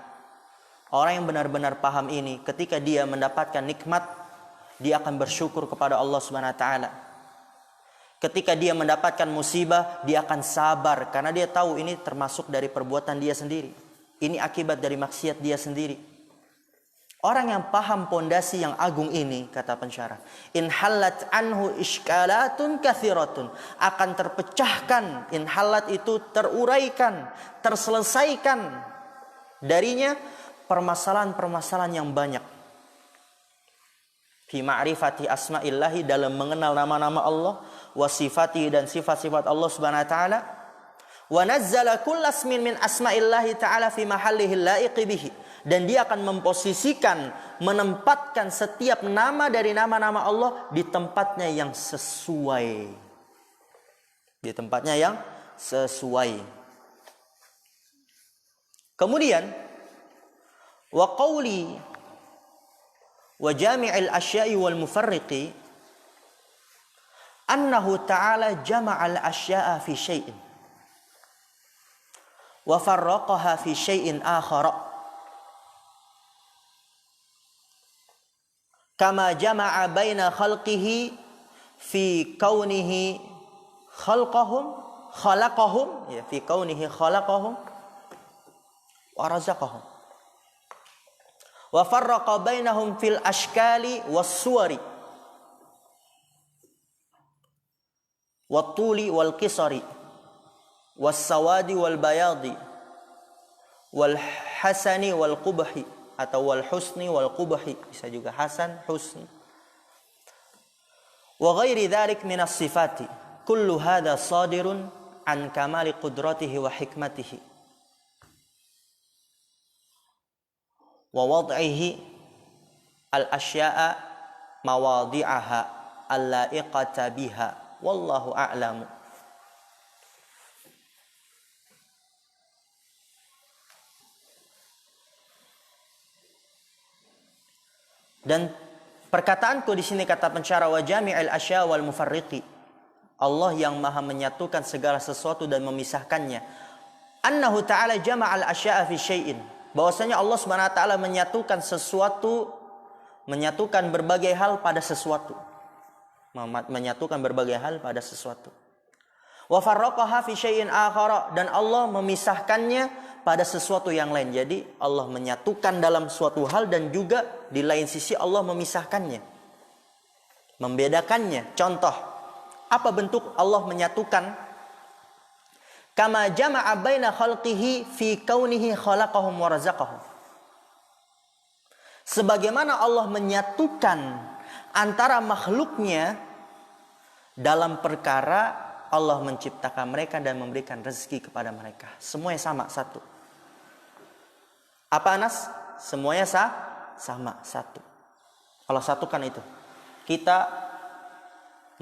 Orang yang benar-benar paham ini, ketika dia mendapatkan nikmat, dia akan bersyukur kepada Allah Subhanahu wa taala. Ketika dia mendapatkan musibah, dia akan sabar karena dia tahu ini termasuk dari perbuatan dia sendiri. Ini akibat dari maksiat dia sendiri. Orang yang paham pondasi yang agung ini, kata pensyarah, in halat anhu iskalatun kathiratun, akan terpecahkan, in halat itu teruraikan, terselesaikan darinya permasalahan-permasalahan yang banyak. Fi ma'rifati asma'illahi, dalam mengenal nama-nama Allah, wa sifatihi, dan sifat-sifat Allah Subhanahu wa taala. Wa nazzala kullasmin min asma'illahi ta'ala fi mahallihi laiqi bihi, dan dia akan memposisikan, menempatkan setiap nama dari nama-nama Allah di tempatnya yang sesuai. Di tempatnya yang sesuai. Kemudian wa qawli wa jami'il asya'i wal mufarriqi annahu ta'ala jama'al asya'a fi syai'in wa farraqaha fi syai'in akhara kama jama'a baina khalqihi fi kaunihi khalaqahum ya, fi kaunihi khalaqahum wa razaqahum wa farraqa bainahum fil ashkali was suwari wat tuli wal qisari was sawadi wal bayadi wal hasani wal qubhi, atau wal husni wal qubhi, bisa juga hasan, husn, wa ghairi dzalik min as-sifati kullu hadha sadirun an kamali qudratihi wa hikmatihi wa wad'ihi al-asya'a mawadhi'aha al-la'iqata biha wallahu a'lamu. Dan perkataanku di sini, kata pensyarah, wa jami'il asya wal mufarriqi, Allah yang maha menyatukan segala sesuatu dan memisahkannya. Annahu ta'ala jama'al asya'a fi syai'in, bahwasanya Allah Subhanahu wa taala menyatukan sesuatu, menyatukan berbagai hal pada sesuatu. Menyatukan berbagai hal pada sesuatu. Wa farraqaha fi syai'in akhara, dan Allah memisahkannya pada sesuatu yang lain. Jadi Allah menyatukan dalam suatu hal dan juga di lain sisi Allah memisahkannya, membedakannya. Contoh, apa bentuk Allah menyatukan? Kama jama'a baina khalqihi fi kaunihi khalaqahum wa razaqahum. Sebagaimana Allah menyatukan antara makhluknya dalam perkara Allah menciptakan mereka dan memberikan rezeki kepada mereka. Semuanya sama, satu. Apa Anas? Semuanya sama, satu. Allah satukan itu. Kita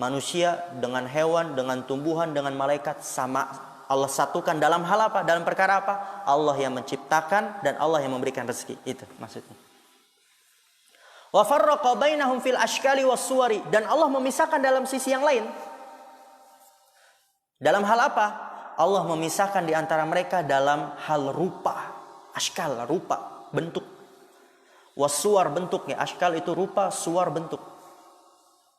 manusia dengan hewan, dengan tumbuhan, dengan malaikat sama. Allah satukan dalam hal apa? Dalam perkara apa? Allah yang menciptakan dan Allah yang memberikan rezeki. Itu maksudnya. Wa farraqa bainahum fil ashkali was suwari, dan Allah memisahkan dalam sisi yang lain. Dalam hal apa? Allah memisahkan di antara mereka dalam hal rupa. Ashkal, rupa, bentuk. Wasuwar, bentuknya. Ashkal itu rupa, suwar bentuk.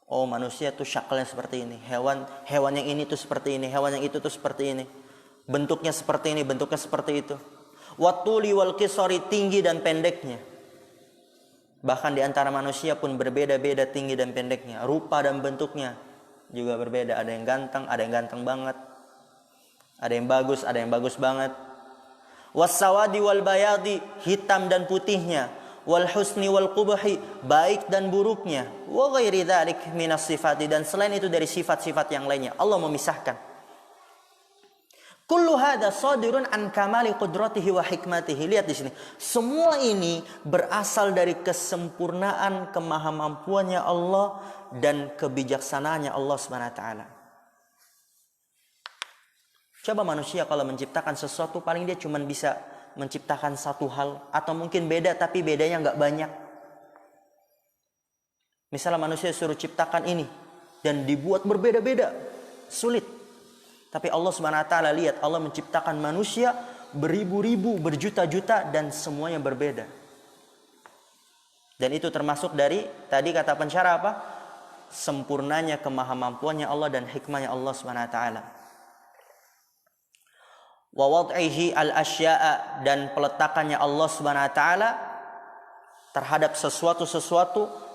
Oh, manusia itu syakalnya seperti ini. Hewan yang ini tuh seperti ini. Hewan yang itu tuh seperti ini. Bentuknya seperti ini, bentuknya seperti itu. Watuli wal qisari, tinggi dan pendeknya. Bahkan di antara manusia pun berbeda-beda tinggi dan pendeknya. Rupa dan bentuknya juga berbeda. Ada yang ganteng, ada yang ganteng banget. Ada yang bagus banget. Wassawadi wal bayadi, hitam dan putihnya. Wal husni wal qubhi, baik dan buruknya. Wa ghairi dzalik minas sifati, dan selain itu dari sifat-sifat yang lainnya. Allah memisahkan. Kullu hadza sadirun an kamali qudratihi wa hikmatihi. Lihat di sini. Semua ini berasal dari kesempurnaan kemahamampuannya Allah dan kebijaksanaannya Allah Subhanahu wa taala. Coba manusia kalau menciptakan sesuatu paling dia cuma bisa menciptakan satu hal, atau mungkin beda tapi bedanya nggak banyak. Misalnya manusia suruh ciptakan ini dan dibuat berbeda-beda, sulit. Tapi Allah Subhanahu wa taala, lihat, Allah menciptakan manusia beribu-ribu, berjuta-juta dan semuanya berbeda. Dan itu termasuk dari tadi kata pensyarah apa? Sempurnanya kemahamampuannya Allah dan hikmahnya Allah Subhanahu wa taala. Wa wad'ihi al-asya'a, dan peletakannya Allah Subhanahu wa taala terhadap sesuatu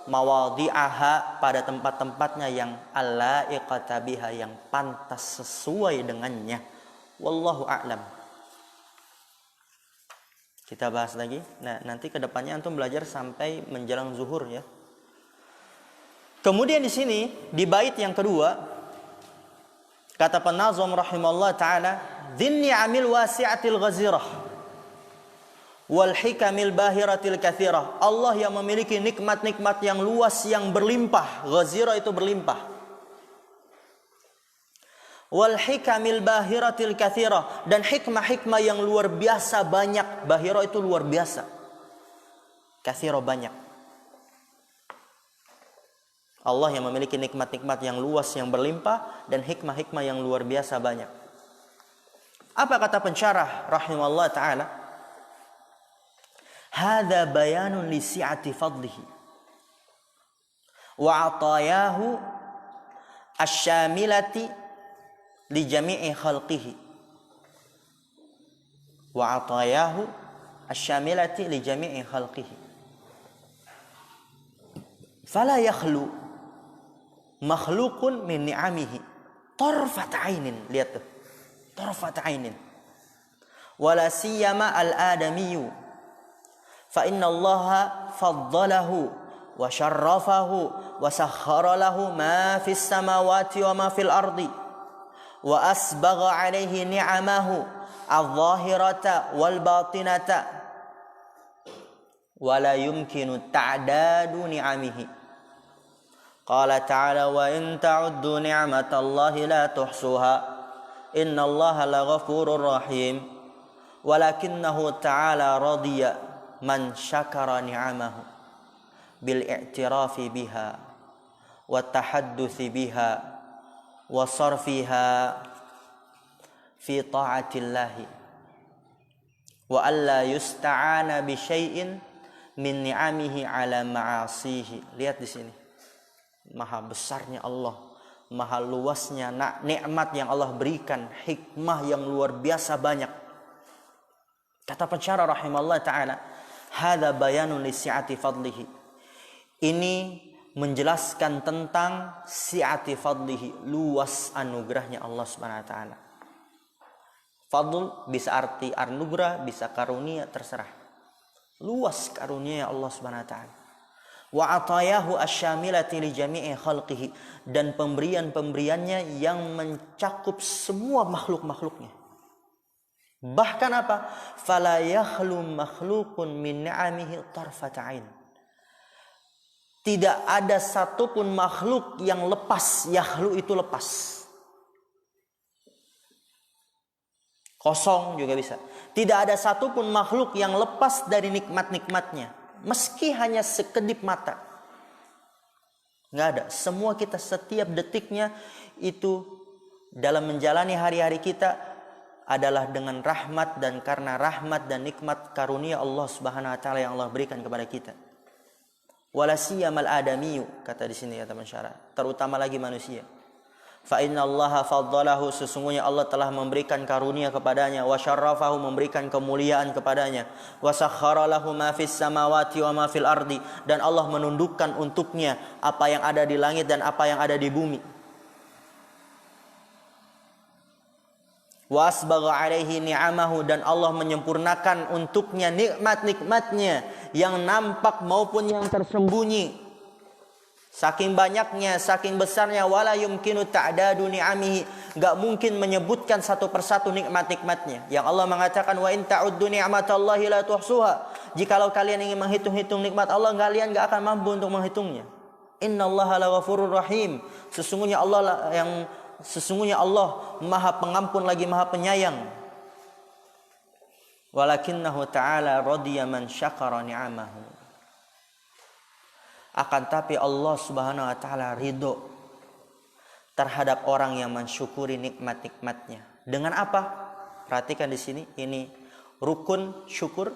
mawadhi'aha, pada tempat-tempatnya yang allaiqata biha, yang pantas sesuai dengannya. Wallahu a'lam. Kita bahas lagi. Nah, nanti kedepannya antum belajar sampai menjelang zuhur ya. Kemudian di sini di bait yang kedua kata penazam rahimallahu taala, "Dhinni amil wasi'atil ghazirah wal hikamil bahiratil katsirah." Allah yang memiliki nikmat-nikmat yang luas yang berlimpah. Ghazirah itu berlimpah. Wal hikamil bahiratil katsirah, dan hikmah-hikmah yang luar biasa banyak. Bahira itu luar biasa. Katsirah banyak. Allah yang memiliki nikmat-nikmat yang luas yang berlimpah dan hikmah-hikmah yang luar biasa banyak. Apa kata pensyarah rahimahullah ta'ala? Hadza bayanun li si'ati fadlihi wa 'atayahu asy-syamilati li jami'i khalqihi. Wa 'atayahu asy-syamilati li jami'i khalqihi. Fala yakhlu makhlukun min ni'amihi tarfat 'ainin. Lihat tuh. Tarfat 'ainin. Wala siyama al-adamiyyu. Fa inna Allaha faddalahu wa syarrafahu wa sakhkhara lahu ma fis samawati wa ma fil ardi wa asbagha 'alaihi ni'amahu adh-dhahirata wal batinata wa la yumkinu ta'dadu ni'amihi. Qala ta'ala, wa in ta'uddu ni'matallahi la tuhsuha innallaha laghafurur rahim. Walakinnahu ta'ala radiya man syakara ni'amahu bil i'tirafi biha wa tahadduthi biha wa sarfiha fi ta'atillahi wa alla yusta'ana bi syai'in min ni'amihi ala ma'asihi. Lihat di sini. Maha besarnya Allah, maha luasnya nikmat yang Allah berikan, hikmah yang luar biasa banyak. Kata pensyarah rahimahullah ta'ala, hadza bayanun li si'ati fadlihi. Ini menjelaskan tentang si'ati fadlihi, luas anugerahnya Allah Subhanahu wa taala. Fadl bisa arti anugerah, bisa karunia, terserah. Luas karunia Allah Subhanahu wa taala. Wa atayahu asyamilati li jami'i khalqihi, dan pemberian-pemberiannya yang mencakup semua makhluk-makhluknya. Bahkan apa? Fala yakhlu makhluqun min ni'amihi tarfata ain. Tidak ada satupun makhluk yang lepas. Yakhlu itu lepas. Kosong juga bisa. Tidak ada satupun makhluk yang lepas dari nikmat-nikmatnya, meski hanya sekedip mata. Nggak ada. Semua kita setiap detiknya itu dalam menjalani hari-hari kita adalah dengan rahmat, dan karena rahmat dan nikmat karunia Allah Subhanahu wa taala yang Allah berikan kepada kita. Wala siyamal adamiyyu, kata di sini kata pensyarah, terutama lagi manusia. Fa innallaha faddalahu, sesungguhnya Allah telah memberikan karunia kepadanya, wa syarrafahu, memberikan kemuliaan kepadanya, wa sakhkhara lahu ma fis samawati wa ma fil ardi, dan Allah menundukkan untuknya apa yang ada di langit dan apa yang ada di bumi. Wa asbagha alaihi ni'amahu, dan Allah menyempurnakan untuknya nikmat-nikmatnya yang nampak maupun yang tersembunyi. Saking banyaknya, saking besarnya, wala yumkinu ta'dadu ni'amihi, enggak mungkin menyebutkan satu persatu nikmat-nikmatnya. Yang Allah mengatakan, wa in ta'uddu ni'matallahi la tuhsuha. Jikalau kalian ingin menghitung-hitung nikmat Allah, kalian enggak akan mampu untuk menghitungnya. Innallaha laghafurur rahim. Sesungguhnya Allah Maha Pengampun lagi Maha Penyayang. Walakinnahu ta'ala radiya man syakara ni'amahu. Akan tapi Allah Subhanahu wa taala ridho terhadap orang yang mensyukuri nikmat-nikmatnya. Dengan apa? Perhatikan di sini, ini rukun syukur.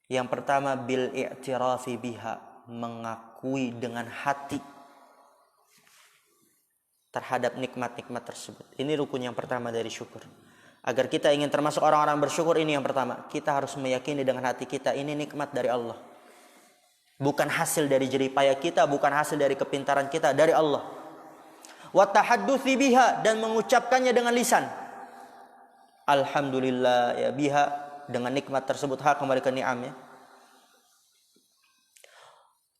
Yang pertama, bil i'tirafi biha, mengakui dengan hati terhadap nikmat-nikmat tersebut. Ini rukun yang pertama dari syukur. Agar kita ingin termasuk orang-orang bersyukur, ini yang pertama. Kita harus meyakini dengan hati kita, ini nikmat dari Allah. Bukan hasil dari jerih payah kita, bukan hasil dari kepintaran kita, dari Allah. Wa tahadduthi biha, dan mengucapkannya dengan lisan. Alhamdulillah ya biha, dengan nikmat tersebut, hak kembali ke ni'amnya.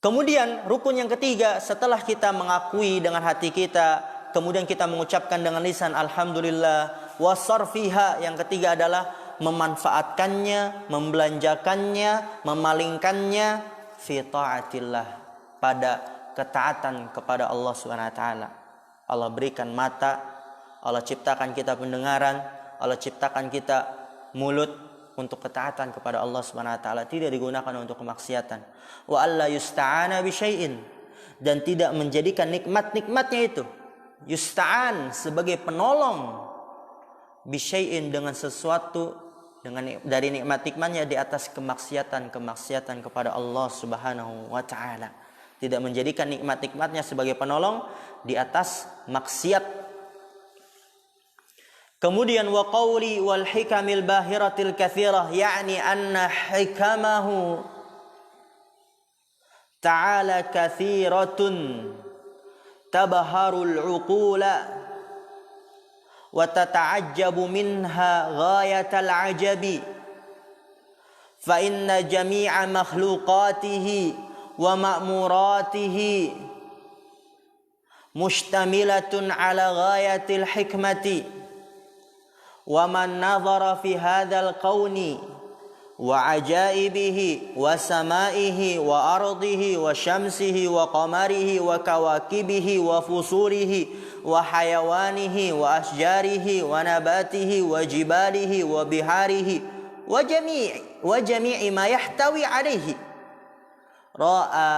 Kemudian rukun yang ketiga, setelah kita mengakui dengan hati kita, kemudian kita mengucapkan dengan lisan alhamdulillah, wasarfiha, yang ketiga adalah memanfaatkannya, membelanjakannya, memalingkannya fi ta'atillah, pada ketaatan kepada Allah Subhanahu wa taala. Allah berikan mata, Allah ciptakan kita pendengaran, Allah ciptakan kita mulut untuk ketaatan kepada Allah Subhanahu wa taala, tidak digunakan untuk kemaksiatan. Wa alla yusta'ana bi syai'in, dan tidak menjadikan nikmat-nikmatnya itu yusta'an sebagai penolong bisyai'in, dengan sesuatu, dengan dari nikmat-nikmatnya di atas kemaksiatan kepada Allah Subhanahu wa taala. Tidak menjadikan nikmat-nikmatnya sebagai penolong di atas maksiat. Kemudian wa qawli wal hikamil bahiratil katsirah, yakni anna hikamahu ta'ala katsiratun tabharul uqula wa tata'ajjabu minha ghayatal ajabi, fa inna jami'a makhluqatihi wa ma'muratihi mushtamilatun ala ghayatil hikmati, wa man nadhara fi hadzal qawni wa ajaibihi wa samaihi wa ardihi wa syamsihi wa qamarihi wa kawakibihi wa fusulihi wa hayawanihi wa asjarihi wa nabatihi wa jibalihi wa biharihi wa jami'i ma yahtawi alaihi, ra'a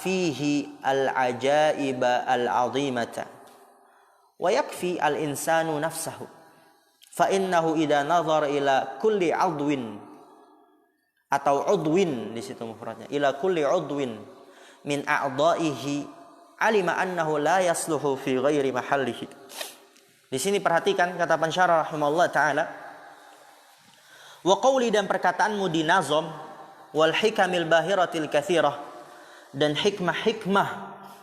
fihi al-ajaiba al-azimata, wa yakfi al-insanu nafsahu, fa innahu idza nazara ila kulli 'udwin, atau udwin di situ mufradnya, ila kulli udwin min a'dha'ihi alima annahu la yasluhu fi ghairi mahallihi. Di sini perhatikan kata pensyarah rahimahullah taala, Wa qawli, dan perkataanmu di nazom, wal hikamil bahiratil katsirah, dan hikmah-hikmah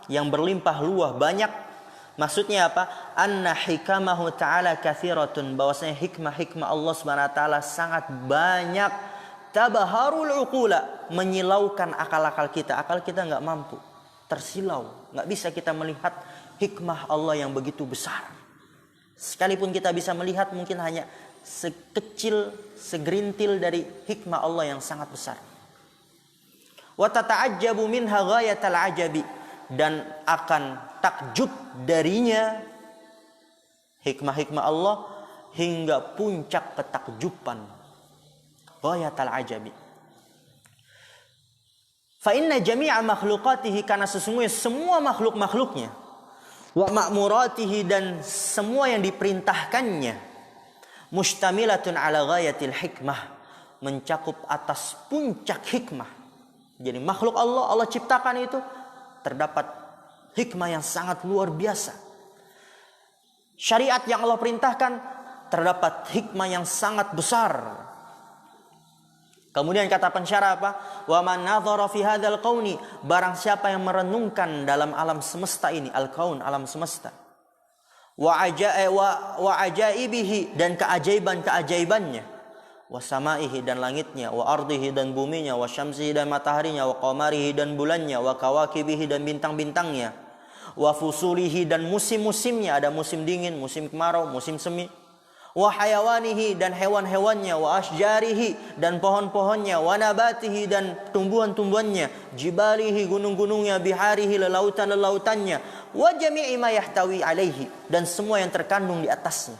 yang berlimpah luah banyak. Maksudnya apa? Anna hikamahu ta'ala katsiratun, bahwasanya hikmah-hikmah Allah Subhanahu wa taala sangat banyak. Tabaharul uqula, menyilaukan akal-akal kita. Akal kita enggak mampu, tersilau, enggak bisa kita melihat hikmah Allah yang begitu besar. Sekalipun kita bisa melihat, mungkin hanya sekecil, segerintil dari hikmah Allah yang sangat besar. Wa tata'ajjabu minha ghayatal ajabi, dan akan takjub darinya hikmah-hikmah Allah hingga puncak ketakjuban. Ghayatal ajabi. Fa inna jami'a makhluqatihi, karena sesungguhnya semua makhluk-makhluknya, wa ma'muratihi, dan semua yang diperintahkannya, mustamilatun ala ghayatil hikmah, mencakup atas puncak hikmah. Jadi makhluk Allah ciptakan itu terdapat hikmah yang sangat luar biasa. Syariat yang Allah perintahkan terdapat hikmah yang sangat besar. Kemudian kata pensyarah apa? Wa man nadhara fi hadzal qauni, barang siapa yang merenungkan dalam alam semesta ini, al-qaun, alam semesta. Wa ajaibihi, dan keajaiban-keajaibannya. Wa samaihi, dan langitnya, wa ardihi, dan buminya, wa syamsihi, dan mataharinya, wa qamarihi, dan bulannya, wa kawakibihi, dan bintang-bintangnya, wa fusulihi, dan musim-musimnya, ada musim dingin, musim kemarau, musim semi. Wa hayawanihi, dan hewan-hewannya, wa asjarihi, dan pohon-pohonnya, wa nabatihi, dan tumbuhan-tumbuhannya, jibalihi, gunung-gunungnya, biharihi, lelautan-lelautannya, wa jami'i ma yahtawi alaihi, dan semua yang terkandung di atasnya.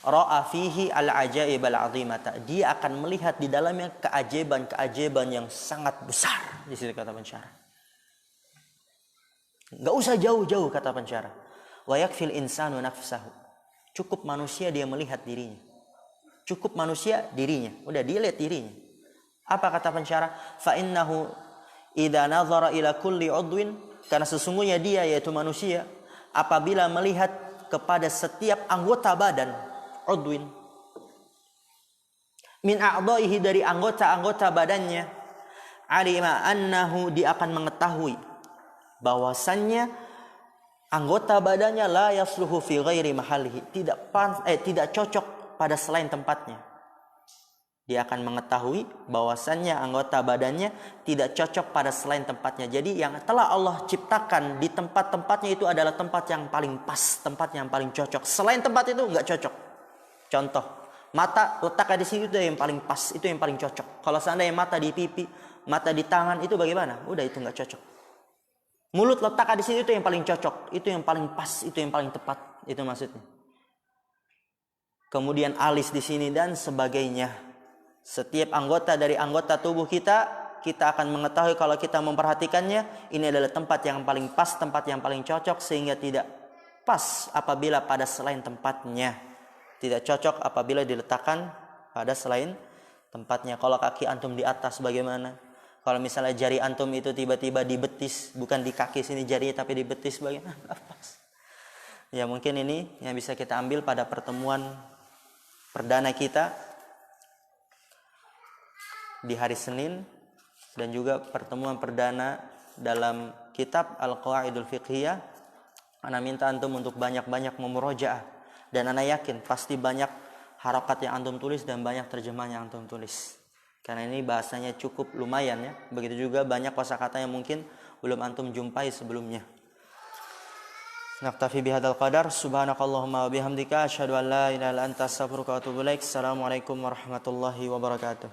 Ra'a fihi al-ajaib al-azimata, dia akan melihat di dalamnya keajaiban-keajaiban yang sangat besar. Di sini kata pensyarah. Enggak usah jauh-jauh, kata pensyarah. Wa yakfil insanu nafsahu, cukup manusia dia melihat dirinya. Cukup manusia dirinya, udah dia lihat dirinya. Apa kata pensyarah? Fa innahu idza nazara ila kulli udwin, karena sesungguhnya dia, yaitu manusia, apabila melihat kepada setiap anggota badan, udwin, min a'dha'ihi, dari anggota-anggota badannya, alima annahu, dia akan mengetahui bahwasannya anggota badannya la yasluhu fi ghairi mahalihi, tidak cocok pada selain tempatnya. Dia akan mengetahui bahwasannya anggota badannya tidak cocok pada selain tempatnya. Jadi yang telah Allah ciptakan di tempat-tempatnya itu adalah tempat yang paling pas, tempat yang paling cocok. Selain tempat itu enggak cocok. Contoh, mata letaknya di sini itu yang paling pas, itu yang paling cocok. Kalau seandainya mata di pipi, mata di tangan, itu bagaimana? Udah, itu enggak cocok. Mulut letaknya di sini, itu yang paling cocok, itu yang paling pas, itu yang paling tepat, itu maksudnya. Kemudian alis di sini dan sebagainya. Setiap anggota dari anggota tubuh kita akan mengetahui kalau kita memperhatikannya, ini adalah tempat yang paling pas, tempat yang paling cocok, sehingga tidak pas apabila pada selain tempatnya. Tidak cocok apabila diletakkan pada selain tempatnya. Kalau kaki antum di atas bagaimana? Kalau misalnya jari antum itu tiba-tiba di betis, bukan di kaki sini jarinya tapi di betis, bagaimana? Pas. Ya mungkin ini yang bisa kita ambil pada pertemuan perdana kita di hari Senin, dan juga pertemuan perdana dalam kitab Al-Qawaidul Fiqhiyah. Ana minta antum untuk banyak-banyak memurojaah, dan ana yakin pasti banyak harakat yang antum tulis dan banyak terjemahan yang antum tulis. Karena ini bahasanya cukup lumayan ya. Begitu juga banyak kosakata yang mungkin belum antum jumpai sebelumnya. Naktafi bihadzal qadar. Subhanakallahumma wa bihamdika asyhadu an la ilaha illa anta astaghfiruka wa atubu ilaik. Assalamualaikum warahmatullahi wabarakatuh.